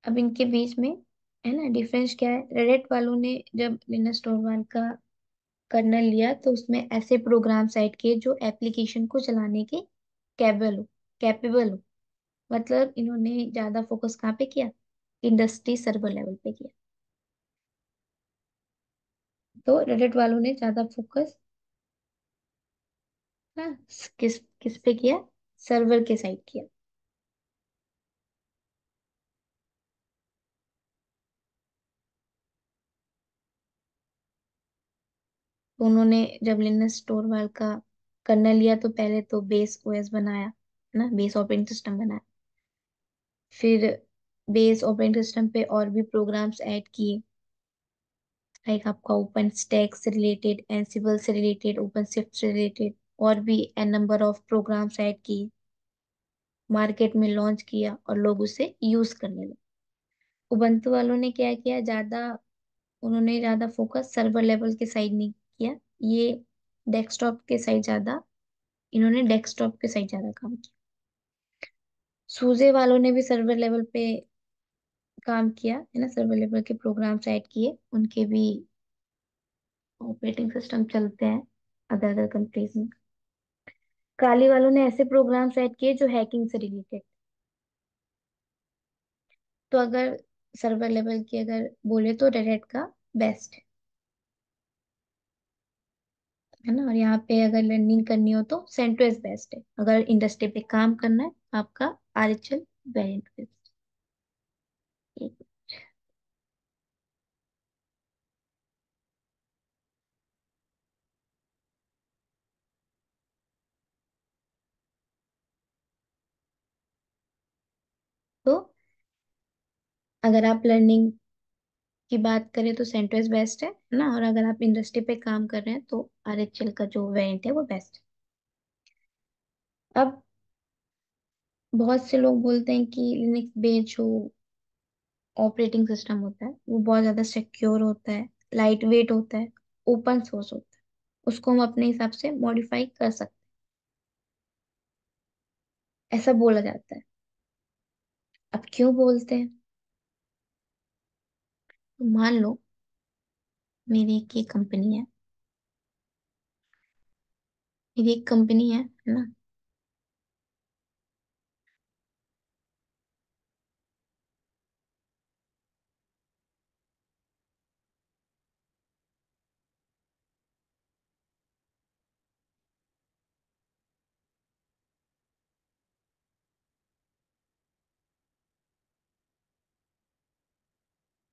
अब इनके बीच में, है ना, डिफरेंस क्या है। रेडिट वालों ने जब लिनक्स टोरवाल का कर्नल लिया, तो उसमें ऐसे प्रोग्राम्स ऐड किए जो एप्लीकेशन को चलाने के कैपेबल हो। मतलब इन्होंने ज्यादा फोकस कहाँ पे किया, इंडस्ट्री सर्वर लेवल पे किया। तो रेडिट वालों ने ज्यादा फोकस ना किस किस पे किया, सर्वर के साइड किया। तो उन्होंने जब लिनक्स टोरवाल का कर्नल लिया, तो पहले तो बेस ओएस बनाया, है ना, बेस ऑपरेटिंग सिस्टम बनाया। फिर बेस ऑपरेटिंग सिस्टम पे और भी प्रोग्राम्स ऐड किए, लाइक आपका ओपन स्टैक से रिलेटेड, एंसिबल से रिलेटेड, ओपन शिफ्ट से रिलेटेड, और भी N number of programs add किए, मार्केट में लॉन्च किया, और लोग उसे यूज करने लगे। उबंटू वालों ने क्या किया, ज्यादा उन्होंने ज्यादा फोकस सर्वर लेवल के साइड नहीं किया। ये डेस्कटॉप के साइड ज्यादा, इन्होंने डेस्कटॉप के साइड ज्यादा काम किया। सूजे वालों ने भी सर्वर लेवल पे काम किया है ना, सर्वर लेवल के प्रोग्राम ऐड किए, उनके भी ऑपरेटिंग सिस्टम चलते हैं अदर अदर कंट्रीज में। काली वालों ने ऐसे प्रोग्राम ऐड किए जो हैकिंग से रिलेटेड। तो अगर सर्वर लेवल की अगर बोले तो रेड हैट का बेस्ट है ना। और यहाँ पे अगर लर्निंग करनी हो तो सेंटोस बेस्ट है। अगर इंडस्ट्री पे काम करना है आपका आरएचएल वेरिएंट बेस्ट। तो अगर आप लर्निंग की बात करें तो सेंटोस बेस्ट है ना। और अगर आप इंडस्ट्री पे काम कर रहे हैं तो आरएचएल का जो वेरिएंट है वो बेस्ट है। अब बहुत से लोग बोलते हैं कि लिनक्स बेस्ड जो ऑपरेटिंग सिस्टम होता है वो बहुत ज्यादा सिक्योर होता है, लाइट वेट होता है, ओपन सोर्स होता है, उसको हम अपने हिसाब से मॉडिफाई कर सकते हैं, ऐसा बोला जाता है। अब क्यों बोलते हैं, तो मान लो मेरी एक ये कंपनी है, मेरी एक कंपनी है ना।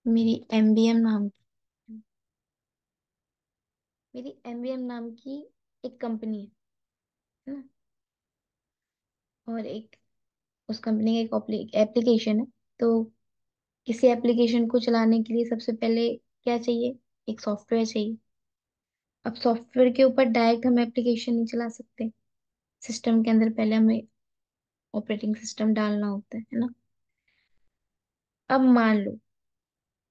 मेरी एमबीएम नाम की मेरी एमबीएम नाम की एक कंपनी है ना। और एक उस कंपनी का एक एप्लीकेशन है। तो किसी एप्लीकेशन को चलाने के लिए सबसे पहले क्या चाहिए, एक सॉफ्टवेयर चाहिए। अब सॉफ्टवेयर के ऊपर डायरेक्ट हम एप्लीकेशन नहीं चला सकते, सिस्टम के अंदर पहले हमें ऑपरेटिंग सिस्टम डालना होता है ना। अब मान लो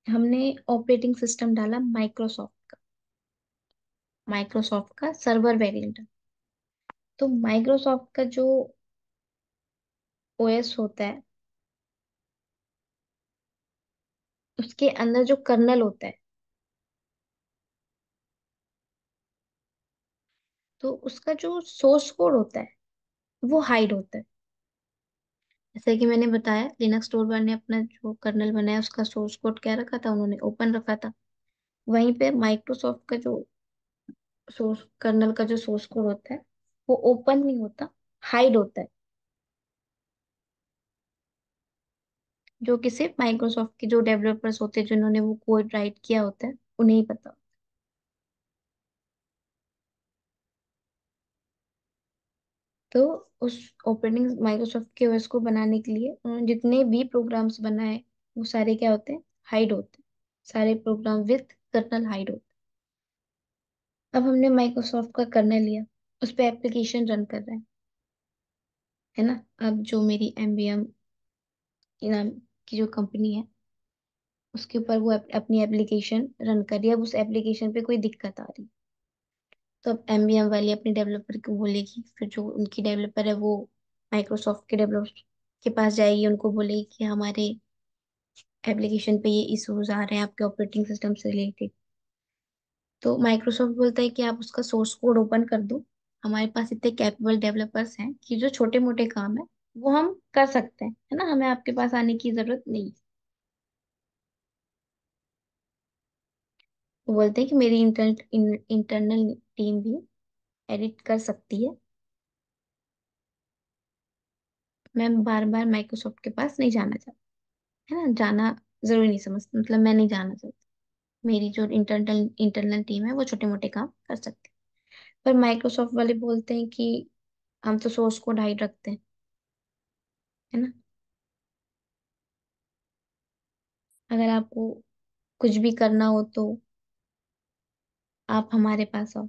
हमने ऑपरेटिंग सिस्टम डाला माइक्रोसॉफ्ट का सर्वर वेरिएंट। तो माइक्रोसॉफ्ट का जो ओएस होता है उसके अंदर जो कर्नल होता है, तो उसका जो सोर्स कोड होता है वो हाइड होता है। जैसे कि मैंने बताया लिनक्स टोरबा ने अपना जो कर्नल बनाया उसका सोर्स कोड क्या रखा था, उन्होंने ओपन रखा था। वहीं पे माइक्रोसॉफ्ट का जो सोर्स कर्नल का जो सोर्स कोड होता है वो ओपन नहीं होता, हाइड होता है। जो कि सिर्फ माइक्रोसॉफ्ट के जो डेवलपर्स होते हैं जिन्होंने वो कोड राइट किया होता है उन्हें ही पता। तो उस ऑपरेटिंग माइक्रोसॉफ्ट के ओएस को बनाने के लिए उन्होंने जितने भी प्रोग्राम्स बनाए वो सारे क्या होते हैं, हाइड होते हैं। सारे प्रोग्राम विथ कर्नल हाइड होते हैं। अब हमने माइक्रोसॉफ्ट का कर्नल लिया, उस पर एप्लीकेशन रन कर रहे हैं है ना। अब जो मेरी एमबीएम नाम की जो कंपनी है उसके ऊपर वो अपनी एप्लीकेशन रन कर रही है। अब उस एप्लीकेशन पे कोई दिक्कत आ रही है तो अब एमबीएम वाली अपने डेवलपर को बोलेगी, फिर जो उनकी डेवलपर है वो माइक्रोसॉफ्ट के डेवलपर के पास जाएगी, उनको बोलेगी कि हमारे एप्लीकेशन पे ये इश्यूज आ रहे हैं आपके ऑपरेटिंग सिस्टम से रिलेटेड। तो माइक्रोसॉफ्ट बोलता है कि आप उसका सोर्स कोड ओपन कर दो, हमारे पास इतने कैपेबल डेवलपर्स हैं कि जो छोटे मोटे काम है वो हम कर सकते हैं है ना, हमें आपके पास आने की जरूरत नहीं। वो बोलते हैं कि मेरी इंटरनल टीम भी एडिट कर सकती है, मैं बार बार माइक्रोसॉफ्ट के पास नहीं जाना चाहता है ना। जाना जरूरी नहीं समझता, मतलब मैं नहीं जाना चाहता। मेरी जो इंटरनल इंटरनल टीम है वो छोटे मोटे काम कर सकती है। पर माइक्रोसॉफ्ट वाले बोलते हैं कि हम तो सोर्स कोड हाइड रखते हैं है ना। अगर आपको कुछ भी करना हो तो आप हमारे पास आओ।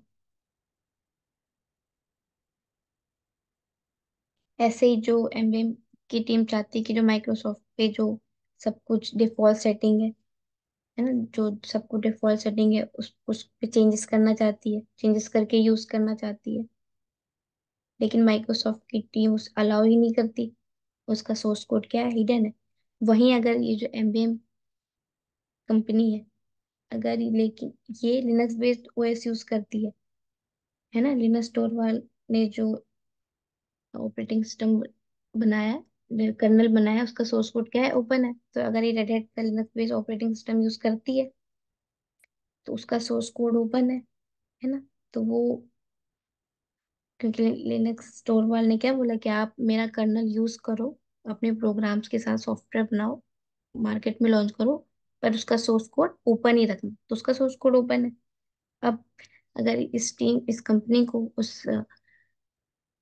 ऐसे ही जो एमबीएम की टीम चाहती है कि जो माइक्रोसॉफ्ट पे जो सब कुछ डिफॉल्ट सेटिंग है ना, जो सब कुछ डिफॉल्ट सेटिंग है उस पे चेंजेस करना चाहती है, चेंजेस करके यूज करना चाहती है। लेकिन माइक्रोसॉफ्ट की टीम उस अलाउ ही नहीं करती। उसका सोर्स कोड क्या है, हिडन है। वहीं अगर ये जो एमबीएम कंपनी अगर लेकिन ये लिनक्स बेस्ड ओएस यूज करती है ना, लिनक्स स्टोर ने जो ऑपरेटिंग सिस्टम बनाया है, कर्नल बनाया है, उसका सोर्स कोड क्या है, ओपन है। तो अगर ये रेड हैट का Linux based operating system use करती है तो उसका सोर्स कोड ओपन है ना। तो वो, क्योंकि लिनक्स स्टोर वाले ने क्या बोला कि आप मेरा कर्नल यूज करो, अपने प्रोग्राम्स के साथ सॉफ्टवेयर बनाओ, मार्केट में लॉन्च करो, पर उसका सोर्स कोड ओपन ही रखना। तो उसका सोर्स कोड ओपन है। अब अगर इस कंपनी को उस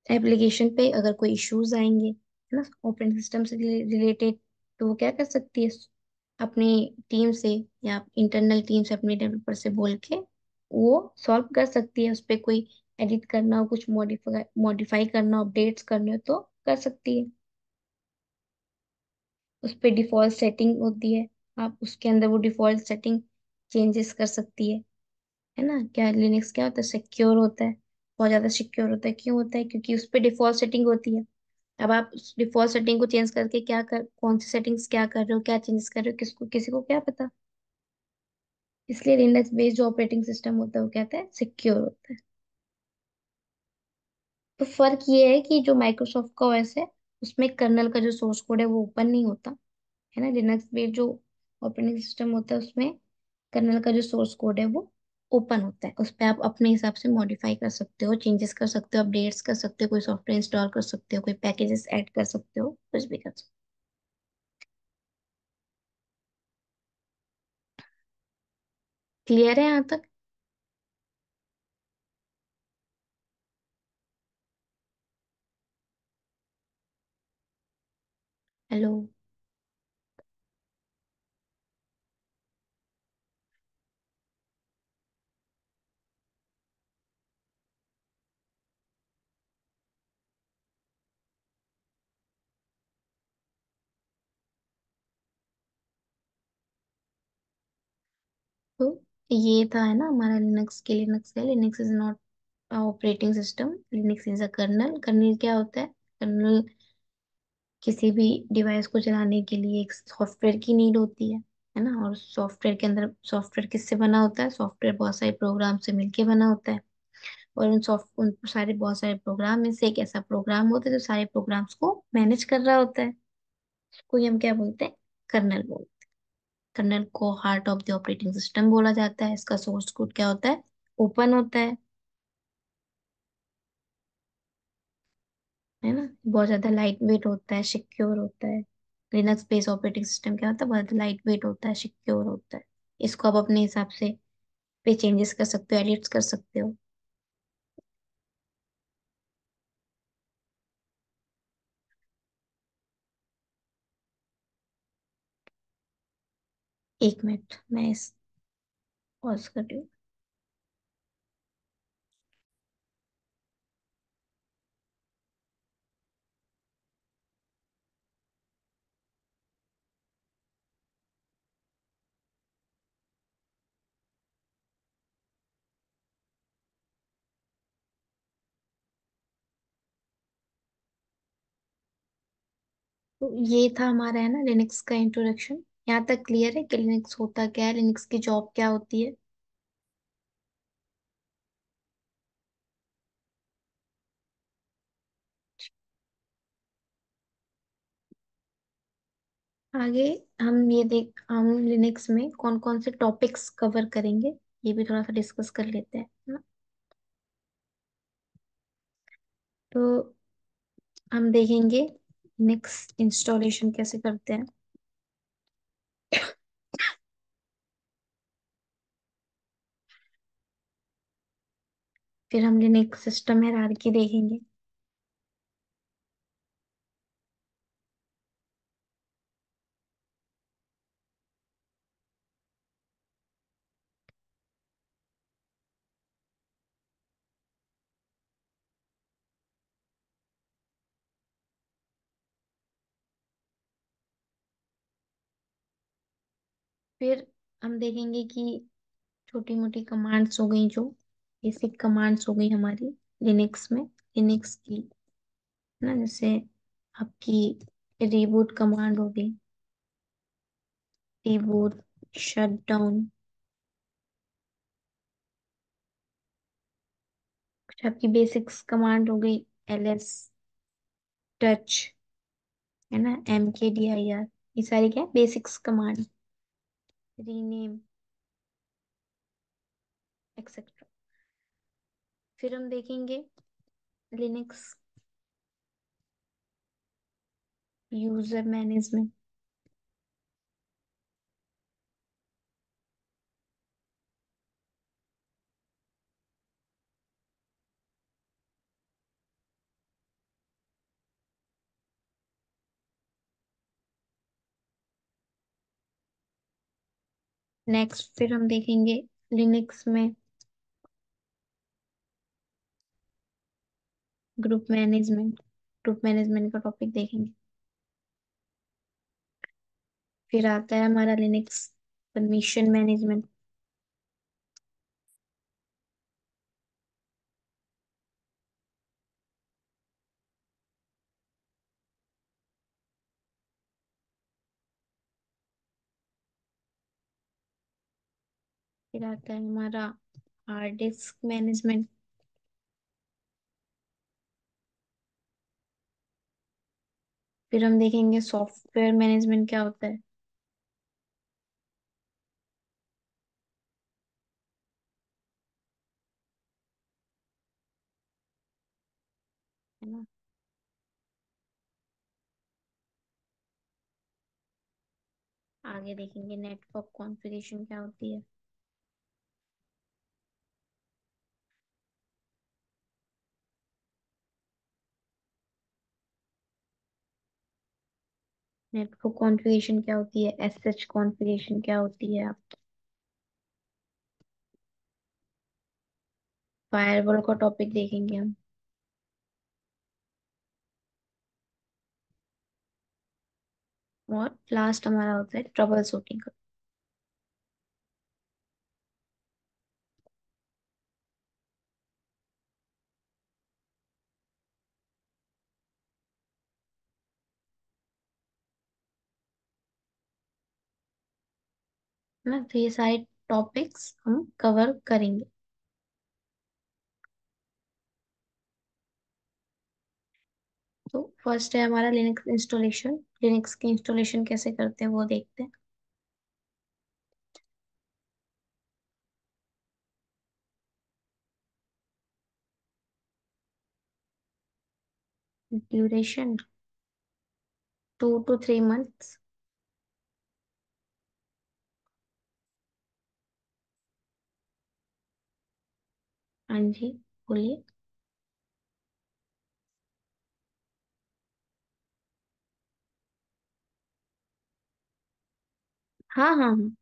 एप्लीकेशन पे अगर कोई इश्यूज आएंगे है ना, ऑपरेटिंग सिस्टम से रिलेटेड, तो वो क्या कर सकती है, अपनी टीम से या इंटरनल टीम से, अपने डेवलपर से बोल के वो सॉल्व कर सकती है। उस पे कोई एडिट करना हो, कुछ मॉडिफाई मॉडिफाई करना हो, अपडेट्स करने हो तो कर सकती है। उस पे डिफॉल्ट सेटिंग होती है, आप उसके अंदर वो डिफॉल्ट सेटिंग चेंजेस कर सकती है ना। क्या लिनक्स क्या होता है, सिक्योर होता है, बहुत ज्यादा सिक्योर होता है। क्यों होता है, क्योंकि उस पे डिफॉल्ट सेटिंग होती है। अब आप उस डिफॉल्ट सेटिंग को चेंज करके क्या कर, कौन सी सेटिंग्स क्या कर रहे हो, क्या चेंजेस कर रहे हो, किसको किसी को क्या पता। इसलिए लिनक्स बेस्ड जो ऑपरेटिंग सिस्टम होता है वो कहता है सिक्योर होता है। तो फर्क ये है कि जो माइक्रोसॉफ्ट का ओएस है उसमें कर्नल का जो सोर्स कोड है वो ओपन नहीं होता, है ना। लिनक्स बेस्ड जो ऑपरेटिंग सिस्टम होता है उसमें कर्नल का जो सोर्स कोड है वो ओपन होता है। उस पर आप अपने हिसाब से मॉडिफाई कर सकते हो, चेंजेस कर सकते हो, अपडेट्स कर सकते हो, कोई सॉफ्टवेयर इंस्टॉल कर सकते हो, कोई पैकेजेस ऐड कर सकते हो, कुछ भी कर सकते हो। क्लियर है यहाँ तक? हेलो। तो ये था है ना हमारा लिनक्स के, लिनक्स है, Linux is not operating system, Linux is a kernel. Kernel क्या होता है, कर्नल किसी भी डिवाइस को चलाने के लिए एक सॉफ्टवेयर की नीड होती है ना। और सॉफ्टवेयर के अंदर, सॉफ्टवेयर किससे बना होता है, सॉफ्टवेयर बहुत सारे प्रोग्राम से मिलके बना होता है। और उन सारे बहुत सारे प्रोग्राम में से एक ऐसा प्रोग्राम होता है जो सारे प्रोग्राम्स को मैनेज कर रहा होता है। उसको ही हम क्या बोलते हैं, कर्नल बोलते हैं। कर्नल को heart of the operating system बोला जाता है। इसका सोर्स कोड क्या होता है, ओपन होता है ना। बहुत ज्यादा लाइट वेट होता है, सिक्योर होता है। लिनक्स बेस्ड ऑपरेटिंग सिस्टम क्या होता है, बहुत लाइट वेट होता है, सिक्योर होता है। इसको आप अपने हिसाब से पे चेंजेस कर सकते हो, एडिट्स कर सकते हो। 1 मिनट मैं इस पॉज कर रही हूँ। तो ये था हमारा है ना लिनक्स का इंट्रोडक्शन। यहाँ तक क्लियर है कि लिनक्स होता क्या है, लिनक्स की जॉब क्या होती है। आगे हम लिनक्स में कौन कौन से टॉपिक्स कवर करेंगे ये भी थोड़ा सा डिस्कस कर लेते हैं, है ना। तो हम देखेंगे लिनक्स इंस्टॉलेशन कैसे करते हैं, फिर हम लिनक्स सिस्टम हायरार्की देखेंगे। फिर हम देखेंगे कि छोटी मोटी कमांड्स हो गई, जो बेसिक कमांड्स हो गई हमारी लिनक्स में, लिनक्स की, है ना, जैसे आपकी रिबूट कमांड हो गई, रिबूट, शट डाउन, कुछ आपकी बेसिक्स कमांड हो गई, ls, टच, है ना, mkdir, ये सारी क्या है, बेसिक्स कमांड, रीनेम, एक्सेट्रा। फिर हम देखेंगे लिनक्स यूजर मैनेजमेंट। नेक्स्ट फिर हम देखेंगे लिनक्स में ग्रुप मैनेजमेंट, ग्रुप मैनेजमेंट का टॉपिक देखेंगे। फिर आता है हमारा लिनक्स परमिशन मैनेजमेंट। फिर आता है हमारा हार्ड डिस्क मैनेजमेंट। फिर हम देखेंगे सॉफ्टवेयर मैनेजमेंट क्या होता है ना। आगे देखेंगे नेटवर्क कॉन्फ़िगरेशन क्या होती है। नेटवर्क कॉन्फ़िगरेशन क्या होती है, एसएच कॉन्फ़िगरेशन क्या होती है, फायरवॉल का टॉपिक देखेंगे हम। और लास्ट हमारा होता है ट्रबल शूटिंग का। है ना, तो ये सारे टॉपिक्स हम कवर करेंगे। तो फर्स्ट है हमारा लिनक्स इंस्टॉलेशन। लिनक्स की इंस्टॉलेशन कैसे करते हैं वो देखते हैं। Duration 2 to 3 months। हाँ जी, बोलिए। हाँ हाँ हाँ।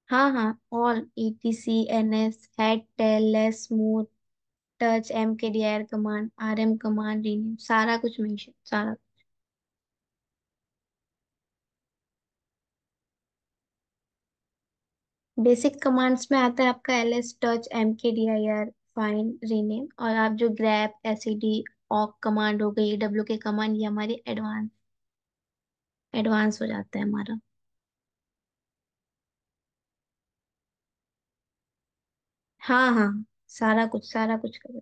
हाँ हाँ, all etc, ns, head, tail, less, smooth, touch, mkdir command, rm command, rename, सारा कुछ मेंशन, सारा। बेसिक कमांड्स में आता है आपका ls, touch, mkdir, find, rename, और आप जो grep, sed, awk कमांड हो गई, wk कमांड, ये हमारी एडवांस, एडवांस हो जाता है हमारा। हाँ हाँ, सारा कुछ कर।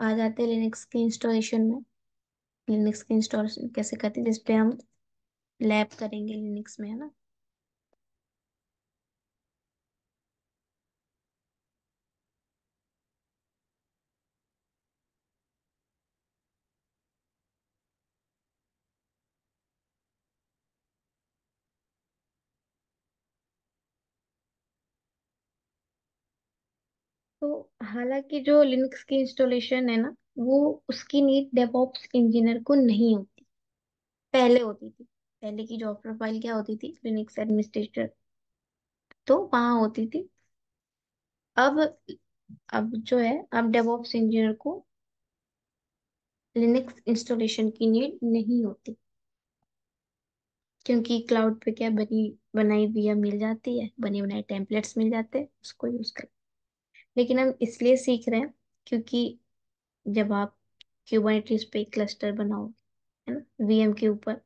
आ जाते हैं लिनक्स के इंस्टॉलेशन में। लिनक्स के इंस्टॉलेशन कैसे करते हैं, जिसपे हम लैब करेंगे लिनक्स में, है ना। तो हालांकि जो लिनक्स की इंस्टॉलेशन है ना, वो उसकी नीड डेवऑप्स इंजीनियर को नहीं होती, पहले होती थी। पहले की जॉब प्रोफाइल क्या होती थी, लिनक्स एडमिनिस्ट्रेटर, तो वहां होती थी। अब अब जो है, अब डेवऑप्स इंजीनियर को लिनक्स इंस्टॉलेशन की नीड नहीं होती, क्योंकि क्लाउड पे क्या बनी बनाई वीएम मिल जाती है, बने बनाए टेम्पलेट्स मिल जाते हैं, उसको यूज कर। लेकिन हम इसलिए सीख रहे हैं क्योंकि जब आप क्यूबरनेटिस पे क्लस्टर बनाओगे, है ना, वीएम के ऊपर,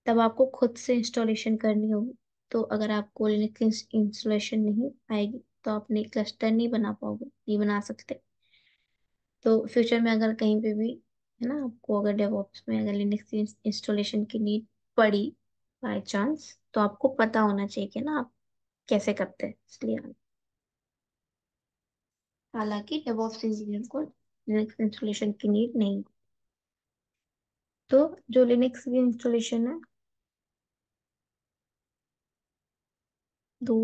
तब आपको खुद से इंस्टॉलेशन करनी होगी। तो अगर आपको लिनक्स इंस्टॉलेशन नहीं आएगी तो आप अपने क्लस्टर नहीं बना पाओगे, नहीं बना सकते। तो फ्यूचर में अगर कहीं पे भी, है ना, आपको अगर डेवऑप्स में अगर लिनक्स इंस्टॉलेशन की नीड पड़ी बाय चांस, तो आपको पता होना चाहिए कि ना आप कैसे करते हैं, इसलिए। हालांकि डेवऑप्स इंजीनियर को लिनक्स इंस्टॉलेशन की नीड नहीं। तो जो लिनक्स की इंस्टॉलेशन है, दो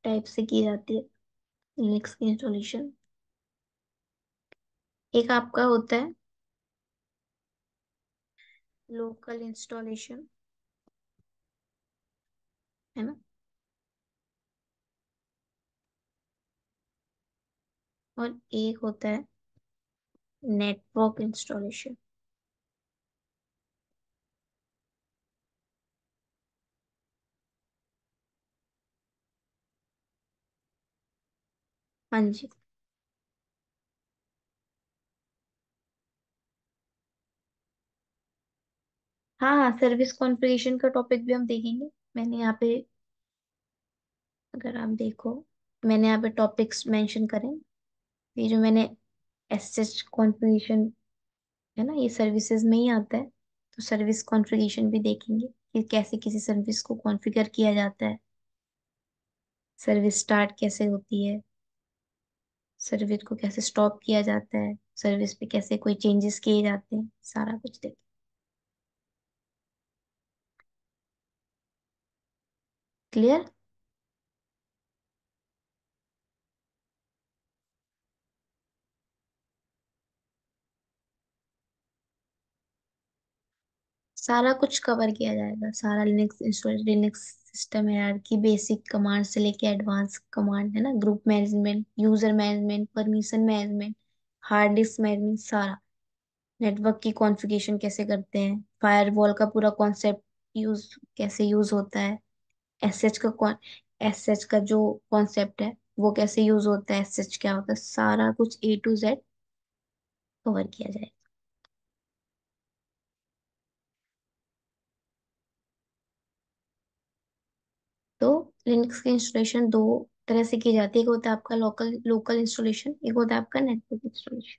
टाइप से की जाती है लिनक्स की इंस्टॉलेशन। एक आपका होता है लोकल इंस्टॉलेशन, है ना, और एक होता है नेटवर्क इंस्टॉलेशन। हाँ जी। हाँ हाँ, सर्विस कॉन्फ़िगरेशन का टॉपिक भी हम देखेंगे। मैंने यहाँ पे, अगर आप देखो, मैंने यहाँ पे टॉपिक्स मेंशन करें। ये जो मैंने एसएच कॉन्फ़िगरेशन, है ना, ये सर्विसेज में ही आता है। तो सर्विस कॉन्फ़िगरेशन भी देखेंगे कि कैसे किसी सर्विस को कॉन्फ़िगर किया जाता है, सर्विस स्टार्ट कैसे होती है, सर्विस को कैसे स्टॉप किया जाता है, सर्विस पे कैसे कोई चेंजेस किए जाते हैं, सारा कुछ देखें। क्लियर। सारा कुछ कवर किया जाएगा, सारा Linux install, Linux system hierarchy, basic command से लेके एडवांस कमांड, है ना, group management, user management, permission management, hard disk management, सारा। नेटवर्क की कॉन्फ़िगरेशन कैसे करते हैं, फायरवॉल का पूरा कॉन्सेप्ट यूज कैसे यूज होता है, एसएच का कौन, एसएच का जो कॉन्सेप्ट है वो कैसे यूज होता है, एसएच क्या होता है, सारा कुछ ए टू जेड कवर किया जाए। तो लिनक्स की इंस्टॉलेशन दो तरह से की जाती है। एक होता है आपका लोकल लोकल इंस्टॉलेशन, एक होता है आपका नेटवर्क इंस्टॉलेशन।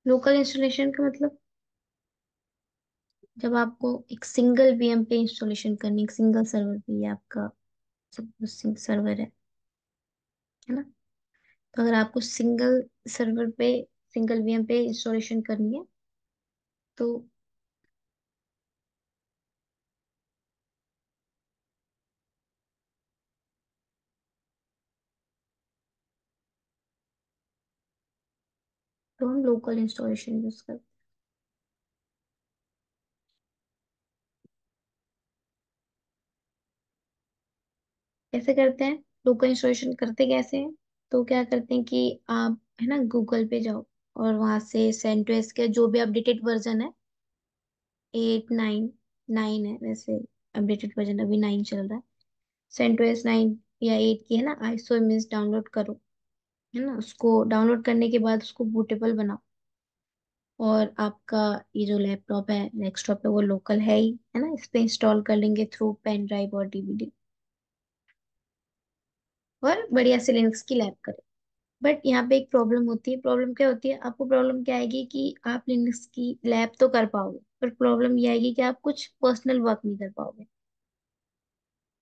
लोकल इंस्टॉलेशन का मतलब, जब आपको एक सिंगल वीएम पे इंस्टॉलेशन करनी, एक सिंगल सर्वर पे, ये आपका सर्वर है ना, तो अगर आपको सिंगल सर्वर पे, सिंगल वीएम पे इंस्टॉलेशन करनी है, तो हम लोकल इंस्टॉलेशन यूज करते हैं। कैसे करते हैं लोकल इंस्टॉलेशन, करते कैसे हैं? तो क्या करते हैं कि आप, है ना, गूगल पे जाओ और वहां से सेंटोस के जो भी अपडेटेड वर्जन है, 8 9, 9 है वैसे, अपडेटेड वर्जन अभी 9 चल रहा है। सेंटोस 9 या 8 की, है ना, आईसो इमेज डाउनलोड करो, है ना, उसको डाउनलोड करने के बाद उसको बूटेबल बनाओ। और आपका ये जो लैपटॉप है, डेस्कटॉप है, वो लोकल है ही, है ना, इस पे इंस्टॉल कर लेंगे थ्रू पेन ड्राइव और डीवीडी, और बढ़िया से लिनक्स की लैब करें। बट यहाँ पे एक प्रॉब्लम होती है। प्रॉब्लम क्या होती है, आपको प्रॉब्लम क्या आएगी कि आप लिनक्स की लैब तो कर पाओगे, पर प्रॉब्लम ये आएगी कि आप कुछ पर्सनल वर्क नहीं कर पाओगे।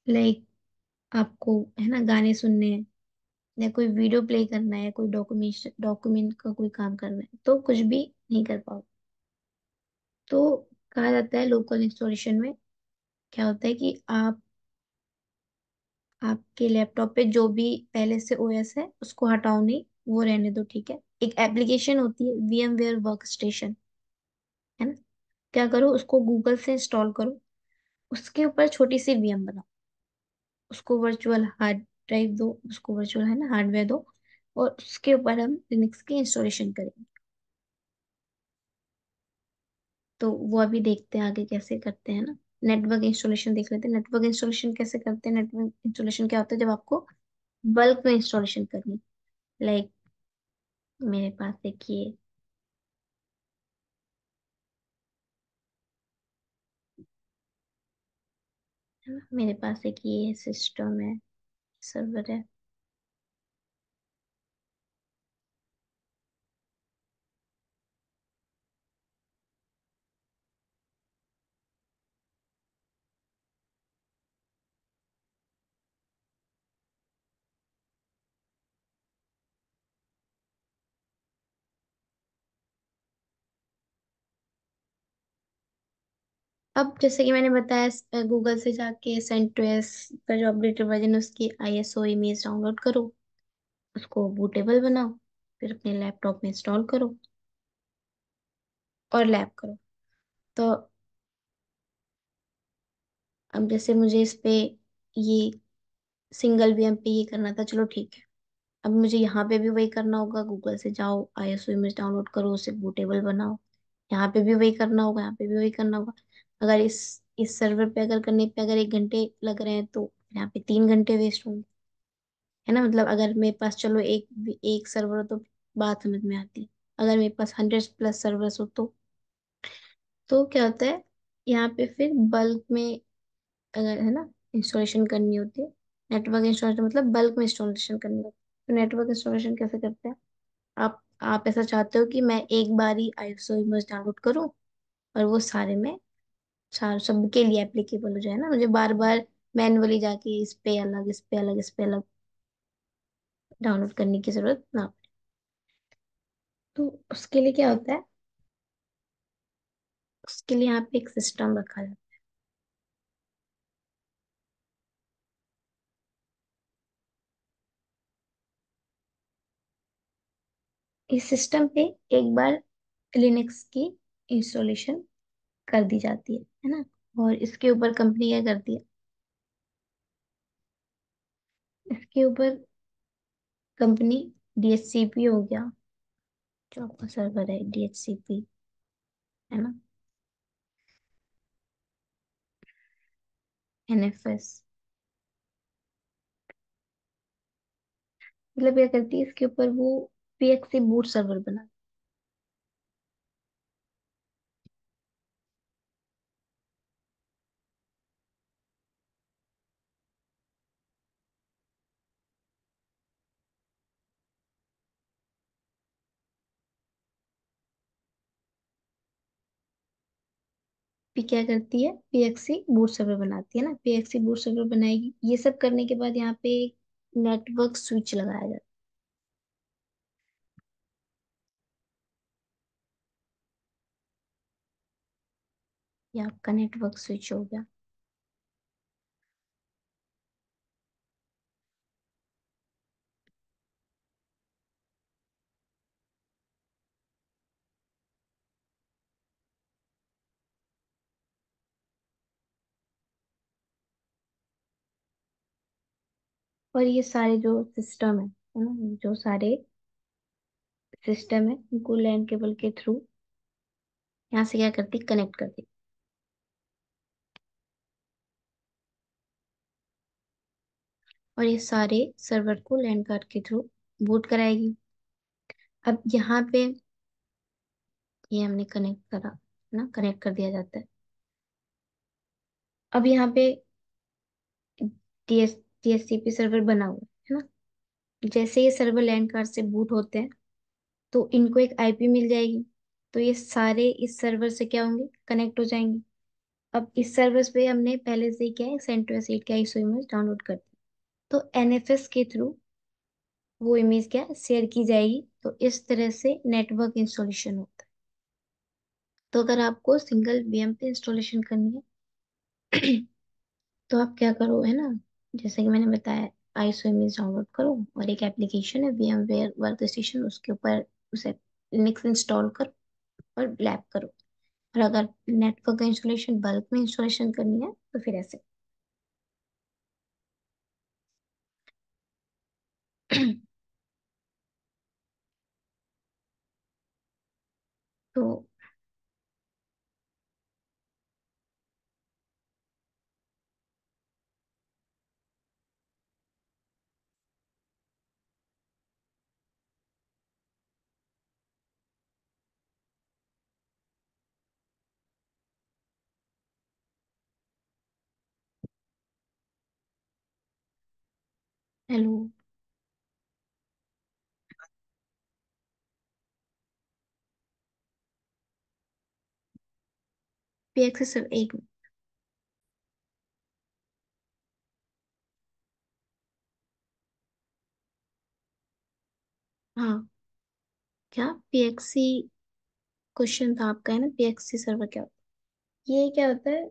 लाइक, आपको, है ना, गाने सुनने हैं, या कोई वीडियो प्ले करना है, कोई डॉक्यूमेंट का कोई काम करना है, तो कुछ भी नहीं कर पाओगे। तो कहा जाता है लोकल इंस्टॉलेशन में क्या होता है कि आप, आपके लैपटॉप पे जो भी पहले से ओएस है उसको हटाओ नहीं, वो रहने दो, ठीक है। एक एप्लीकेशन होती है VMware वर्क स्टेशन, है ना, क्या करो, उसको गूगल से इंस्टॉल करो। उसके ऊपर छोटी सी वीएम बनाओ, उसको वर्चुअल हार्ड ड्राइव दो, उसको वर्चुअल है ना हार्डवेयर दो, और उसके ऊपर हम लिनक्स की इंस्टॉलेशन करेंगे। तो वो अभी देखते हैं आगे कैसे करते हैं ना। नेटवर्क इंस्टॉलेशन देख लेते हैं, नेटवर्क इंस्टॉलेशन कैसे करते हैं। नेटवर्क इंस्टॉलेशन क्या होता है, जब आपको बल्क में इंस्टॉलेशन करनी, लाइक मेरे पास देखिए, है ना, मेरे पास एक ये सिस्टम है, सर्वर है। अब जैसे कि मैंने बताया, गूगल से जाके सेंटोस का जो अपडेटेड वर्जन है उसकी आईएसओ इमेज डाउनलोड करो, उसको बूटेबल बनाओ, फिर अपने लैपटॉप में इंस्टॉल करो और लैप करो। तो अब जैसे मुझे इस पे ये सिंगल वीएम पे ये करना था, चलो ठीक है। अब मुझे यहाँ पे भी वही करना होगा, गूगल से जाओ, आईएसओ इमेज डाउनलोड करो, उसे बूटेबल बनाओ। यहाँ पे भी वही करना होगा, यहाँ पे भी वही करना होगा। अगर इस सर्वर पे अगर करने पे अगर 1 घंटे लग रहे हैं, तो यहाँ पे 3 घंटे वेस्ट होंगे, है ना। मतलब अगर मेरे पास चलो एक एक सर्वर हो तो बात समझ में आती है। अगर मेरे पास 100+ सर्वर्स हो तो क्या होता है, यहाँ पे फिर बल्क में अगर है ना इंस्टॉलेशन करनी होती है। नेटवर्क इंस्टॉलेशन मतलब बल्क में इंस्टॉलेशन करनी होती है। तो नेटवर्क इंस्टॉलेशन कैसे करते हैं, आप ऐसा चाहते हो कि मैं एक बार ही आईएसओ इमेज डाउनलोड करूं और वो सारे में सार सबके लिए एप्लीकेबल हो जाए ना, मुझे बार बार मैन्युअली जाके इस पे अलग, इस पे अलग, इस पे अलग डाउनलोड करने की जरूरत ना पड़े। तो उसके लिए क्या होता है, उसके लिए यहाँ पे एक सिस्टम रखा जाता है। इस सिस्टम पे एक बार लिनक्स की इंस्टॉलेशन कर दी जाती है ना। और इसके ऊपर कंपनी क्या करती है, इसके ऊपर कंपनी डीएचसीपी हो गया, जो आपका सर्वर है डीएचसीपी, है ना, एनएफएस, मतलब क्या करती है, इसके ऊपर वो पीएक्सी बूट सर्वर बना। पी क्या करती है, पीएक्सी बूट सर्वर बनाती है ना, पीएक्सी बूट सर्वर बनाएगी। ये सब करने के बाद यहाँ पे नेटवर्क स्विच लगाया जाता है। ये आपका नेटवर्क स्विच हो गया। और ये सारे जो सिस्टम है ना, जो सारे सिस्टम है उनको लैन केबल के थ्रू यहाँ से क्या करती, कनेक्ट करती, और ये सारे सर्वर को लैन कार्ड के थ्रू बूट कराएगी। अब यहाँ पे ये हमने कनेक्ट करा, है ना, कनेक्ट कर दिया जाता है। अब यहाँ पे टीएससीपी सर्वर बना हुआ है ना। जैसे ये सर्वर लैन कार्ड से बूट होते हैं, तो इनको एक आईपी मिल जाएगी। तो ये सारे इस सर्वर से क्या होंगे, कनेक्ट हो जाएंगे। अब इस सर्वर पे हमने पहले से ही क्या है, सेंटोस 8 का आईएसओ इमेज डाउनलोड कर दिया। तो एनएफएस के थ्रू वो इमेज क्या शेयर की जाएगी। तो इस तरह से नेटवर्क इंस्टॉलेशन होता है। तो अगर आपको सिंगल वीएम पे इंस्टॉलेशन करनी है तो आप क्या करो, है ना, जैसे कि मैंने बताया, आईएसओ इमेज डाउनलोड करो और एक एप्लीकेशन है VMware वर्क स्टेशन, उसके ऊपर उसे लिनक्स इंस्टॉल करो और लैप करो। और अगर नेटवर्क का इंस्टॉलेशन बल्क में इंस्टॉलेशन करनी है तो फिर ऐसे। तो हेलो। पीएक्स सिर्फ एक। हाँ। क्या पीएक्सी क्वेश्चन था आपका, है ना? पीएक्सी सर्वर क्या होता है? ये क्या होता है?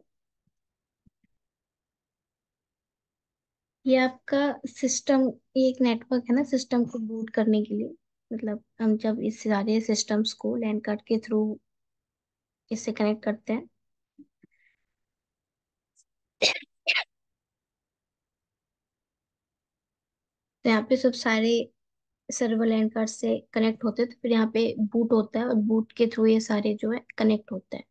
ये आपका सिस्टम, ये एक नेटवर्क है ना सिस्टम को बूट करने के लिए। मतलब हम जब इस सारे सिस्टम्स को लैन कार्ड के थ्रू इससे कनेक्ट करते हैं, तो यहाँ पे सब सारे सर्वर लैन कार्ड से कनेक्ट होते हैं, तो फिर यहाँ पे बूट होता है और बूट के थ्रू ये सारे जो है कनेक्ट होते हैं।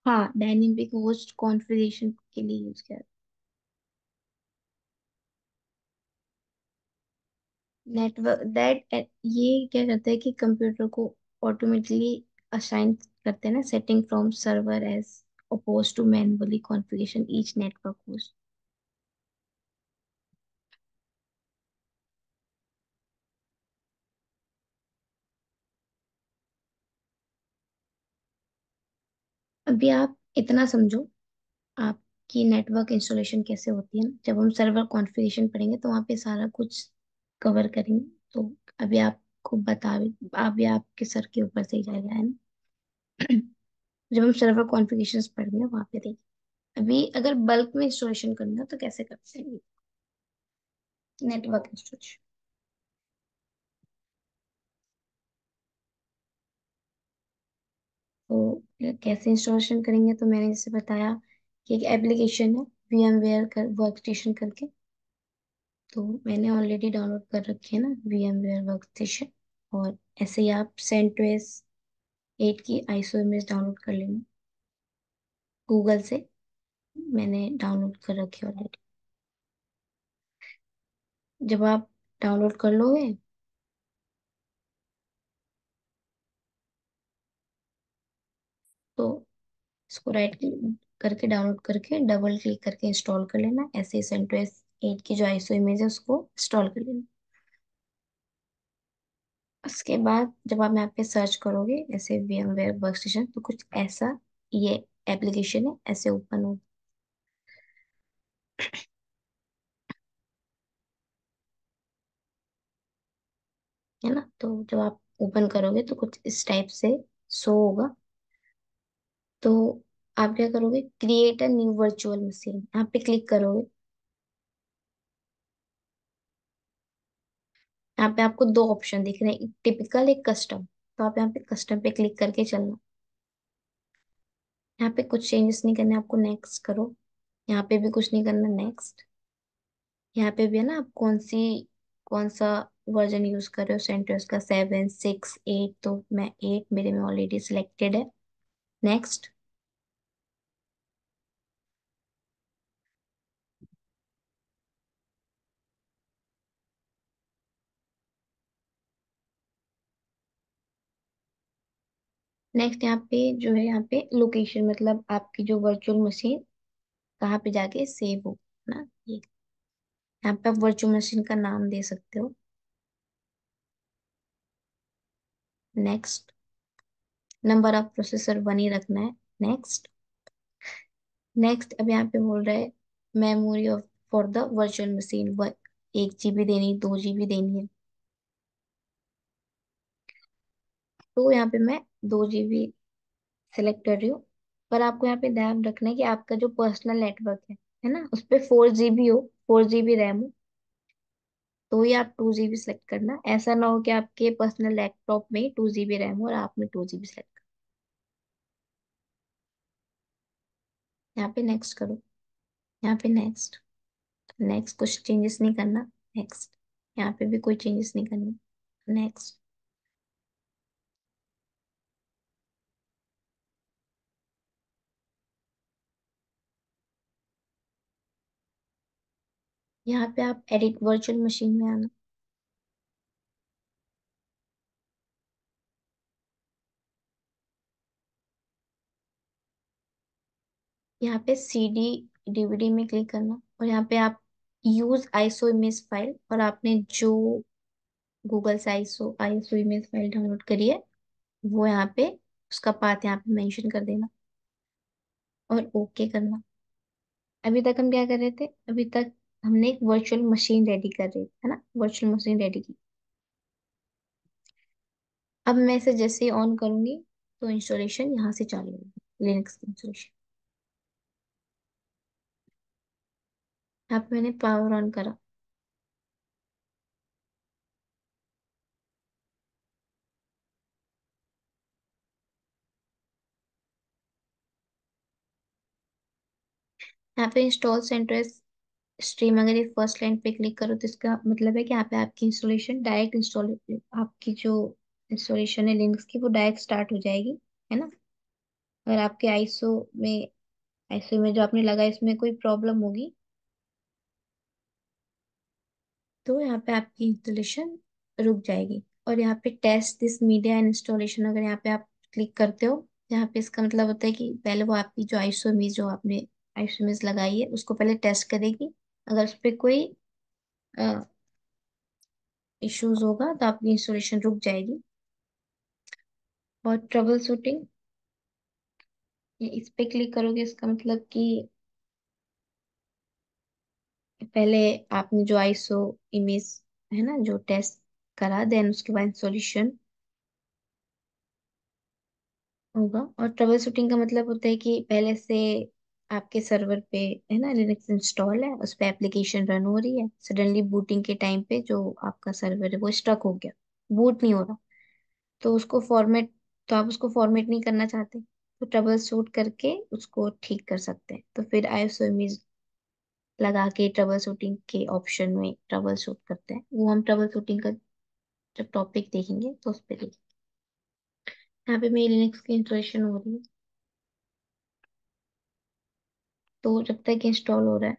हाँ, डायनेमिक होस्ट कॉन्फ़िगरेशन के लिए यूज किया। नेटवर्क दैट, ये क्या करता है कि कंप्यूटर को ऑटोमेटिकली असाइन करते हैं ना setting from server as oppose to manually configuration each network host. अभी आप इतना समझो, आपकी नेटवर्क इंस्टॉलेशन कैसे होती है ना, जब हम सर्वर कॉन्फ़िगरेशन पढ़ेंगे तो वहाँ पे सारा कुछ कवर करेंगे। तो अभी आपको बता, अभी आपके सर के ऊपर से ही जाएगा, है ना? जब हम सर्वर कॉन्फ़िगरेशंस पढ़ेंगे वहाँ पे देखिए। अभी अगर बल्क में इंस्टॉलेशन करना है तो कैसे करते हैं नेटवर्क इंस्टॉलेशन? तो कैसे इंस्टॉलेशन करेंगे, तो मैंने जैसे बताया कि एक एप्लीकेशन है VMware कर वर्क स्टेशन करके। तो मैंने ऑलरेडी डाउनलोड कर रखी है ना VMware वर्क स्टेशन। और ऐसे ही आप CentOS 8 की आईसो इमेज डाउनलोड कर लेंगे गूगल से। मैंने डाउनलोड कर रखी है ऑलरेडी। जब आप डाउनलोड कर लोगे तो इसको राइट क्लिक करके डाउनलोड करके डबल क्लिक करके इंस्टॉल कर लेना। ऐसे ही CentOS 8 की जो आईसो इमेज है उसको इंस्टॉल कर लेना। उसके बाद जब आप यहाँ पे सर्च करोगे ऐसे VMware वर्कस्टेशन, तो कुछ ऐसा ये एप्लीकेशन है ऐसे ओपन हो, है ना? तो जब आप ओपन करोगे तो कुछ इस टाइप से शो होगा। तो आप क्या करोगे, create a new virtual machine यहाँ पे क्लिक करोगे। यहाँ पे आपको दो ऑप्शन दिख रहे हैं, एक टिपिकल एक कस्टम। तो आप यहाँ पे कस्टम पे क्लिक करके चलना। यहाँ पे कुछ चेंजेस नहीं करने आपको, नेक्स्ट करो। यहाँ पे भी कुछ नहीं करना, नेक्स्ट। यहाँ पे भी है ना, आप कौन सा वर्जन यूज कर रहे हो सेंटोस का, 7, 6, 8। तो मैं 8 मेरे में ऑलरेडी सिलेक्टेड है, नेक्स्ट। नेक्स्ट यहाँ पे जो है, यहाँ पे लोकेशन मतलब आपकी जो वर्चुअल मशीन कहाँ पे जाके सेव हो। ना ये। यहाँ पे आप वर्चुअल मशीन का नाम दे सकते हो। Next. Number of processor one ही रखना है। नेक्स्ट। नेक्स्ट अब यहाँ पे बोल रहा है memory of for the virtual machine, 1 GB देनी, 2 GB देनी है। तो यहाँ पे मैं 2 GB सेलेक्ट कर रही हूँ। पर आपको यहाँ पे ध्यान रखना है कि आपका जो पर्सनल नेटवर्क है ना, उस पे 4 GB हो, 4 GB रैम हो, तो ही आप 2 GB सेलेक्ट करना। ऐसा ना हो कि आपके पर्सनल लैपटॉप में 2 GB रैम हो और आपने 2 GB सेलेक्ट। यहाँ पे नेक्स्ट करो। यहाँ पे नेक्स्ट। नेक्स्ट, कुछ चेंजेस नहीं करना। नेक्स्ट। यहाँ पे भी कोई चेंजेस नहीं करना। नेक्स्ट। यहाँ पे आप एडिट वर्चुअल मशीन में आना। यहाँ पे CD DVD में क्लिक करना, और यहाँ पे आप यूज आईसो इमेज फाइल, और आपने जो गूगल से ISO ISO image file download करी है, वो यहाँ पे उसका पाथ यहाँ पे मेंशन कर देना और ओके करना। अभी तक हम क्या कर रहे थे? अभी तक हमने एक वर्चुअल मशीन रेडी कर रहे थे, है ना, वर्चुअल मशीन रेडी की। अब मैं इसे जैसे ही ऑन करूंगी तो इंस्टॉलेशन यहाँ से चालू होगी, लिनक्स की इंस्टॉलेशन। यहाँ पे मैंने पावर ऑन करा। यहाँ पे इंस्टॉल सेंटर स्ट्रीम, अगर ये फर्स्ट लाइन पे क्लिक करो तो इसका मतलब है कि यहाँ पे आपकी इंस्टॉलेशन डायरेक्ट इंस्टॉल, आपकी जो इंस्टॉलेशन है लिनक्स की वो डायरेक्ट स्टार्ट हो जाएगी, है ना। अगर आपके आईसो में जो आपने लगा इसमें कोई प्रॉब्लम होगी तो यहाँ पे आपकी इंस्टॉलेशन रुक जाएगी। और यहाँ पे test this media and installation, अगर यहाँ पे आप क्लिक करते हो, यहाँ पे इसका मतलब होता है कि पहले वो आपकी जो आईसो इमेज जो आपने आईसो इमेज लगाई है उसको पहले टेस्ट करेगी। अगर उस पर कोई इश्यूज होगा तो आपकी इंस्टॉलेशन रुक जाएगी। और ट्रबल शूटिंग, इस पे क्लिक करोगे इसका मतलब कि पहले आपने जो आईसो इमेज है ना जो टेस्ट करा, देन उसके बाद इंस्टॉलेशन होगा। और ट्रबल शूटिंग का मतलब होता है कि पहले से आपके सर्वर पे है ना लिनक्स इंस्टॉल है, उस पे एप्लीकेशन रन हो रही है, सडनली बूटिंग के टाइम पे जो आपका सर्वर है वो स्टक हो गया, बूट नहीं हो रहा, तो उसको फॉर्मेट तो आप उसको फॉर्मेट नहीं करना चाहते, तो ट्रबल शूट करके उसको ठीक कर सकते हैं। तो फिर आईएसओ इमेज लगा के ट्रबल शूटिंग के ऑप्शन में ट्रबल शूट करते हैं, वो हम ट्रबल शूटिंग का जब टॉपिक देखेंगे तो उस पर देखेंगे। यहाँ पे मेरी लिनक्स की इंस्टॉलेशन हो रही है, तो जब तक इंस्टॉल हो रहा है